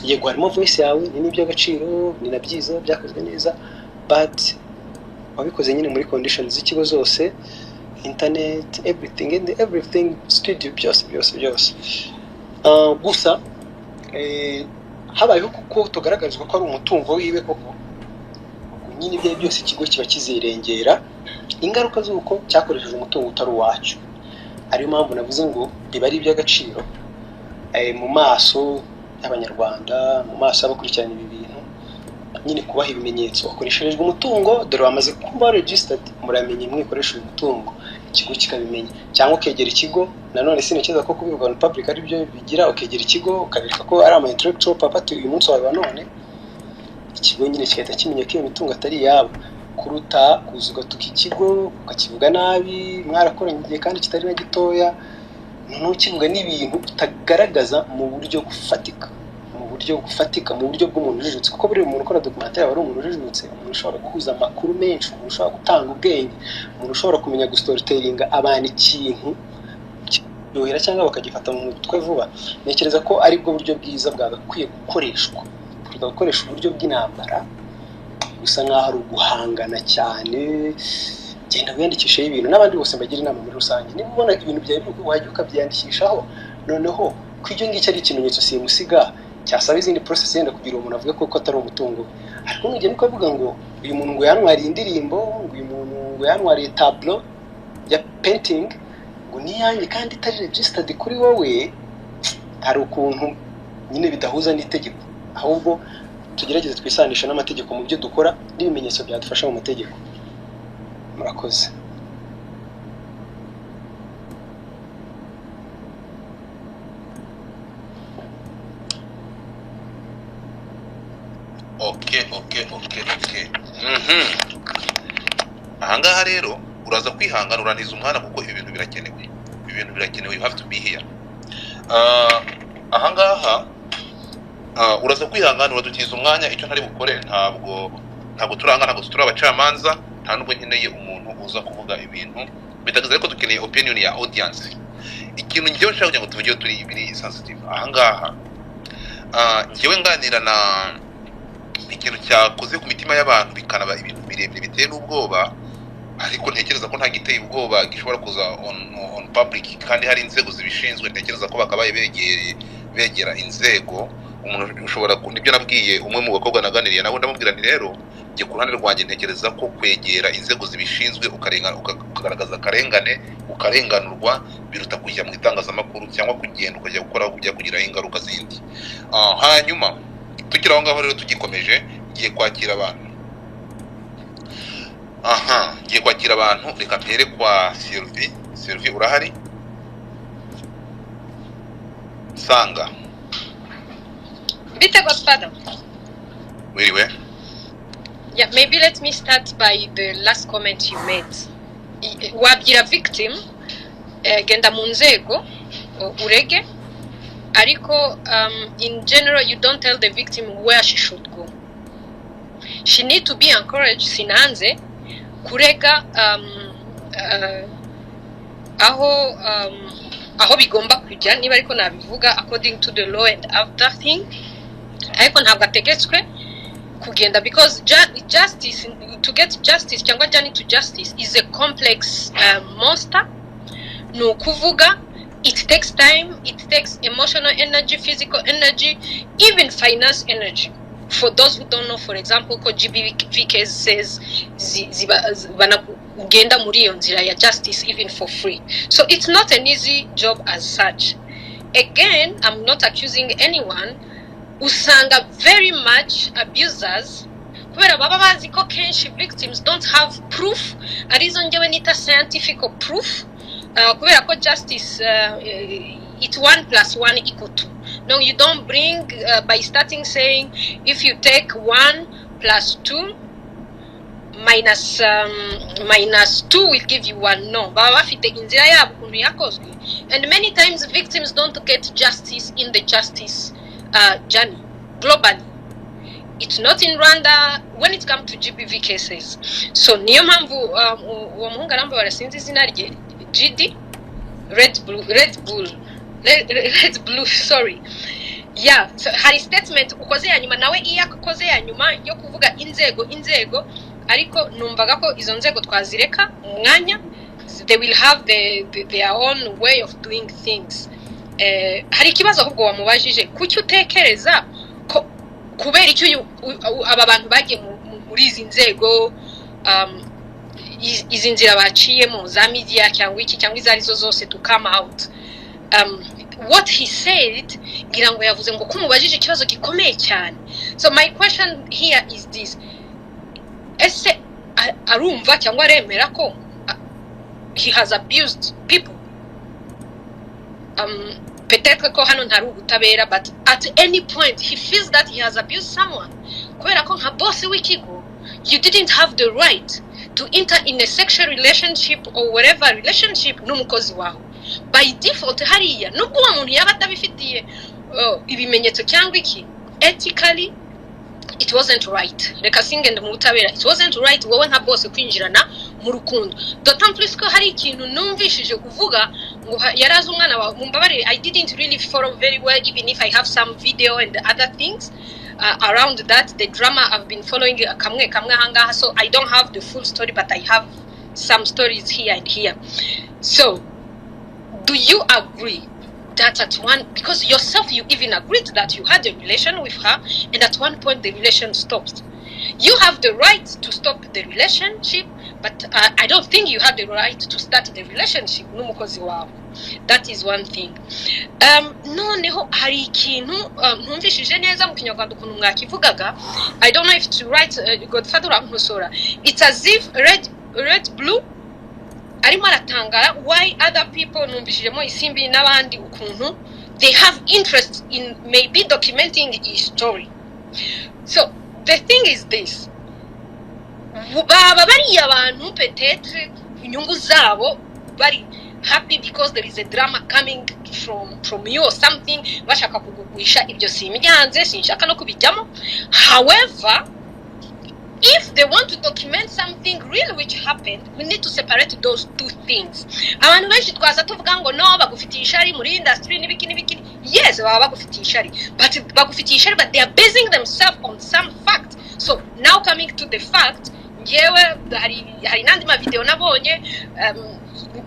Yego harimo voice yawe, ni n'iby'agaciro, ni nabyiza byakozwe neza, but wabikoze nyine muri conditions z'ikigo zose, internet, everything, studio, byose. Gusa habayeho kuko tugaragarizwa ko ari umutungo wiwe koko nyine ibyo byose ikigo kiba kizirengera ingaruka z'uko cyakoresheje umutungo utari uwacu. Ariyo mpamvu navuze ngo biba ari iby'agaciro mu maso y'Abanyarwanda, mu maso y'abakurikirana ibi bintu, nyine kubaha ibimenyetso wakoresheje umutungo, dore wamaze kuba registered, muramenye mwikoresha umutungo, ikigo kikabimenya. Cyangwa ukegera ikigo, nanone sinekeza ko kubivuga on public ari byo bigira, ukegera ikigo ukabereka ko ari ama intellectual property uyu munsi wawe none, ikigo nyine kigahita kimenya ko iyo mitungo atari yabo, kuruta kuzuga tukikigo ukakivuga nabi, mwarakoranye igihe kandi kitari na gitoya, ntukivuga n'ibintu utagaragaza mu buryo gufatika, mu buryo bw'umuntu ujijutse. Kuko buri muntu ukora documentaire aba ari umuntu ujijutse, umuntu ushobora guhuza amakuru menshi, umuntu ushobora gutanga ubwenge, umuntu ushobora kumenya gustorytellinga abantu ikintu yohera cyangwa bakagifata mu mutwe vuba. Nekereza ko ari bwo buryo bwiza bwagakwiye gukoreshwa, tugakoresha uburyo bw'intambara gusa nkaho ari uguhangana cyane. Genda wiyandikisheho ibintu n'abandi bose mbagira inama muri rusange. Niba ubona ibintu byawe biri wajya ukabyandikishaho, noneho kw'ibyo ngicyo ari ikimenyetso simusiga cyasaba izindi process yenda kugira umuntu avuga ko atari umutungo. Ariko nugenda ukavuga ngo uyu muntu ngo yanwariye indirimbo, ngo uyu muntu ngo yanwariye tableau ya painting, ngo niyanjye kandi itari registered kuri wowe, hari ukuntu nyine bidahuza n'itegeko. Ahubwo tugerageze twisanisha n'amategeko mu byo dukora n'ibimenyetso byadufasha mu mategeko. Murakoze. Okay. Ahangaha rero uraza kwihangana urantiza umwana kuko ibi bintu birakenewe. You have to be here. Ahangaha uraza kwihangana uradutiza umwanya, icyo ntari bukore ntabwo turangana, ntabwo turi abacamanza, nta nubwo nkeneye umuntu uza kuvuga ibintu bitagize, ariko dukeneye opinion ya audience. Ikintu ngiye nshaka kugira ngo tuvuge turi biri sensitive ahangaha, ngiye nganira na ikintu cyakoze ku mitima y'abantu bikanaba ibintu birebire biteye n'ubwoba, ariko ntekereza ko nta giteye ubwoba gishobora kuza on public, kandi hari inzego zibishinzwe. Ntekereza ko bakabaye begera inzego. Umuntu ushobora nibyo nabwiye umwe mu bakobwa naganiriye nawe, ndamubwira nti rero ngiye ku ruhande rwanjye ntekereza ko kwegera inzego zibishinzwe ukagaragaza akarengane, ukarenganurwa, biruta kujya mu itangazamakuru cyangwa kugenda ukajya gukora kujya kugiraho ingaruka zindi. Hanyuma tukira aho ngaho rero tugikomeje, ngiye kwakira abantu. Ngiye kwakira abantu, reka mpere kwa Sylvie. Urahari? Sanga Bite Godfather. Wiriwe. Yeah, maybe let me start by the last comment you made. Wabwira victim genda mu nzego urege, ariko in general you don't tell the victim where she should go. She need to be encouraged sinanze kurega aho bigomba kujya, niba ariko nabivuga according to the law and other thing, ariko ntabwo ategetswe kugenda, because justice, to get justice cyangwa journey to justice is a complex monster. No kuvuga, it takes time, it takes emotional energy, physical energy, even finance energy. For those who don't know, for example, ko GBV cases ugenda muri iyo nzira ya justice even for free. So it's not an easy job as such. Again, I'm not accusing anyone. Usanga very much abusers kubera baba bazi ko kenshi victims don't have proof, arizo ngewe nita scientific proof, kubera ko justice it's 1 + 1 = 2. No, you don't bring by starting saying if you take 1 + 2 minus 2 will give you 1. No, baba bafite inzira yabo kuntu yakozwe, and many times victims don't get justice in the justice journey globally. It's not in Rwanda when it comes to GBV cases. So niyo mpamvu uwo muhungu aramba barasinzi izina rye GD RedBlue, sorry. Yeah, so hari statement ukoze ya nyuma, nawe iya akoze ya nyuma yo kuvuga inzego ariko numvaga ko izo nzego twazireka umwanya they will have their own way of doing things. Hari ikibazo ahubwo wamubajije kuki utekereza ko kubera icyo aba bantu bagiye muri izi nzego izi nzira baciyemo za media cyangwa iki cyangwa izari zo zose to come out. What he said ngira ngo yavuze ngo kumubajije ikibazo gikomeye cyane. So my question here is this, ese arumva cyangwa aremera ko he has abused people? Peut-être ko hano ntari ubutabera, but at any point he feels that he has abused someone. Kubera ko nka boss w'ikigo, you didn't have the right to enter in a sexual relationship or whatever relationship n'umukozi wawe. By default hariya nubwo uwo muntu yaba atabifitiye ibimenyetso cyangwa iki, ethically it wasn't right. Reka singende mu butabera, it wasn't right wowe nka boss kwinjirana mu rukundo. D'autant plus ko hari ikintu numvishije kuvuga ngo yarazi umwana wawe. Mumbabare, I didn't really follow very well, even if I have some video and other things around that. The drama I've been following kamwe hangaha, so I don't have the full story, but I have some stories here and here. So do you agree that at one, because yourself you even agreed that you had a relation with her and at one point the relation stopped? You have the right to stop the relationship, but I don't think you have the right to start the relationship n'umukozi wawe. That is one thing. Noneho hari ikintu ntumvishije neza mu Kinyarwanda ukuntu mwakivugaga. I don't know if to write Godfather Amusora. It's as if RedBlue arimo aratangara why other people numvishijemo isimbi n'abandi ukuntu they have interest in maybe documenting his story. So the thing is this, baba bari abantu peut-être inyungu zabo bari happy because there is a drama coming from you or something, bashaka kugurisha ibyo simyanze sinshaka no kubijyamo. However, if they want to document something real which happened, we need to separate those two things. Abantu benshi twaza tuvuga ngo no bagufitiye ishari muri industry n'ibiki. Yes, baba bagufitiye ishari, but bagufitiye ishari, but they are basing themselves on some fact. So now coming to the fact, ngewe hari nandi ma video nabonye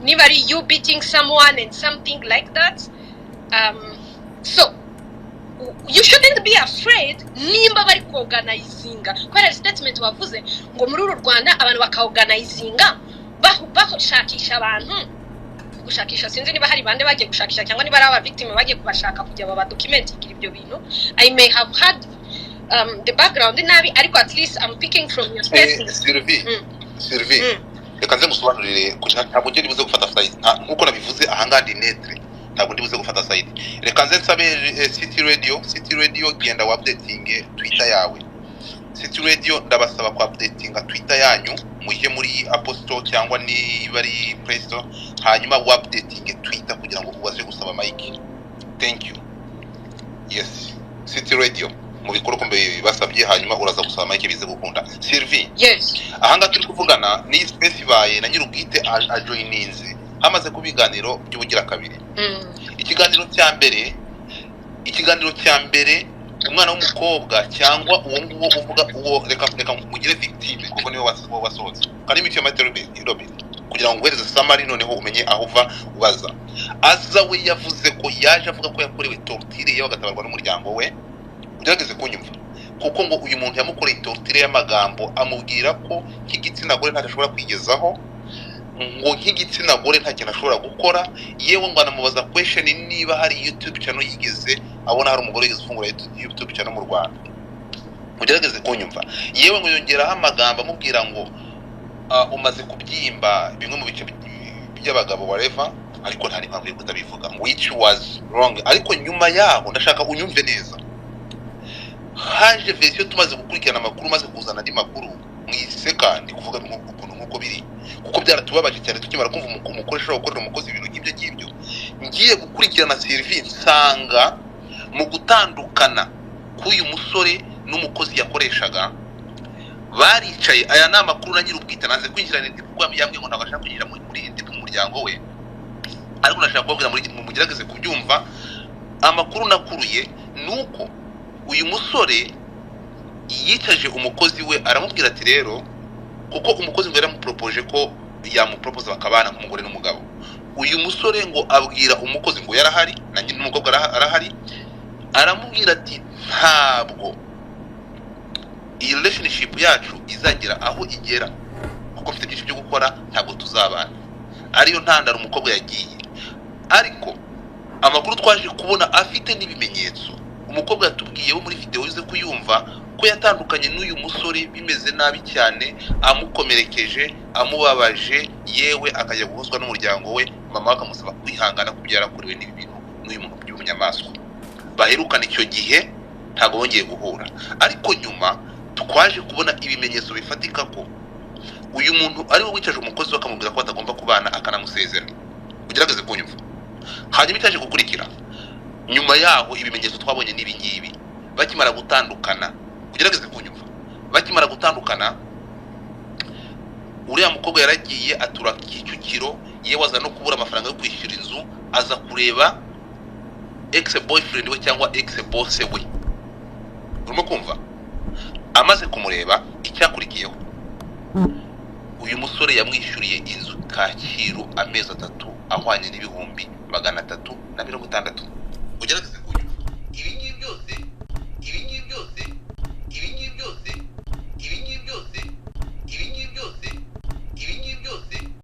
niba ari you beating someone and something like that. So you shouldn't be afraid nimba bari kuorganizinga. Kwa statement wavuze ngo muri uru Rwanda abantu bakaorganizinga bashakisha abantu, gushakisha sinzi niba hari bande bagiye gushakisha cyangwa niba ari aba victim bagiye kubashaka kujya baba documenting ibyo bintu. I may have had the background nabi, ariko at least I'm picking from your statement. Sylvie reka nze musobanurire ntabwo ngiye bivuze gufata side nkuko nabivuze ahangandi netre, ntabwo ndibuze gufata side. Reka nze nsabe City Radio genda updating Twitter yawe. City Radio ndabasaba ku updatinga Twitter yanyu, mujye muri Apple Store cyangwa ni bari Play Store, hanyuma updating Twitter kugira ngo ubaze gusaba mic. Thank you. Yes, City Radio mu bikoro kombe basabye, hanyuma uraza gusaba mic bize gukunda. Sylvie, yes, ahanga turi kuvugana ni space baye na nyirubwite ajoininze hamaze kubiganiro by'ubugira kabiri. Ikiganiro cya mbere umwana w'umukobwa cyangwa uwo nguwo uvuga uwo reka mugire victime kuko niwe wasohotse kandi imiti y'amaterobin kugira ngo uhereze summary noneho umenye aho uva ubaza. Aza we yavuze ko yaje avuga ko yakorewe torture ye bagatabarwa n'umuryango we. Ugerageze kunyumva kuko ngo uyu muntu yamukoreye torture y'amagambo, amubwira ko nk'igitsina gore ntashobora kwigezaho, ngo nk'igitsina gore nta kintu ashobora gukora. Yewe ngo anamubaza question niba hari YouTube channel yigeze abona hari umugore yigeze ufungura YouTube channel mu Rwanda. Ugerageze kunyumva. Yewe ngo yongeraho amagambo amubwira ngo umaze kubyimba bimwe mu bice by'abagabo whatever, ariko nta n'impamvu yo kutabivuga, which was wrong. Ariko nyuma yaho ndashaka unyumve neza, haje version tumaze gukurikirana amakuru, maze kuzana andi makuru mwiseka ndi kuvuga ukuntu nkuko biri, kuko byaratubabaje cyane tukimara kumva umukoresha ukorera umukozi ibintu nk'ibyo ngibyo. Ngiye gukurikirana Sylvie nsanga mu gutandukana k'uyu musore n'umukozi yakoreshaga baricaye. Aya ni amakuru na nyirubwite naze kwinjirana ndi kuko yambwiye ngo ntabashaka kugira muri ndi mu muryango we, ariko nashaka kubabwira muri mugerageze kubyumva. Amakuru nakuruye nuko uyu musore yicaje umukozi we aramubwira ati rero kuko umukozi ngo yaramupropoje ko yamupropoza bakabana nk'umugore n'umugabo. Uyu musore ngo abwira umukozi ngo yarahari na nyine n'umukobwa arahari, aramubwira ati ntabwo iyi relationship yacu izagira aho igera kuko mfite byinshi byo gukora, ntabwo tuzabana. Ariyo ntandaro umukobwa yagiye. Ariko amakuru twaje kubona afite n'ibimenyetso, umukobwa yatubwiye wo muri video uze kuyumva ko yatandukanye n'uyu musore bimeze nabi cyane, amukomerekeje, amubabaje, yewe akajya guhozwa n'umuryango we, mama akamusaba kwihangana kubyara kuriwe n'ibi bintu n'uyu muntu by'umunyamaswa. Baherukana icyo gihe ntabwo bongeye guhura. Ariko nyuma twaje kubona ibimenyetso bifatika ko uyu muntu ari we wicaje umukozi we akamubwira ko atagomba kubana, akanamusezera. Ugerageze kunyumva. Hanyuma itaje gukurikira, nyuma yaho ibimenyetso twabonye n'ibi ngibi, bakimara gutandukana, ugerageze kunyumva, bakimara gutandukana, uriya mukobwa yaragiye atura Kicukiro, yewe aza no kubura amafaranga yo kwishyura inzu, aza kureba ex boyfriend we cyangwa ex boss we. Urimo kumva? Amaze kumureba, icyakurikiyeho uyu musore yamwishyuriye inzu Kacyiru amezi 3 ahwanye n'ibihumbi 360. Ugerageze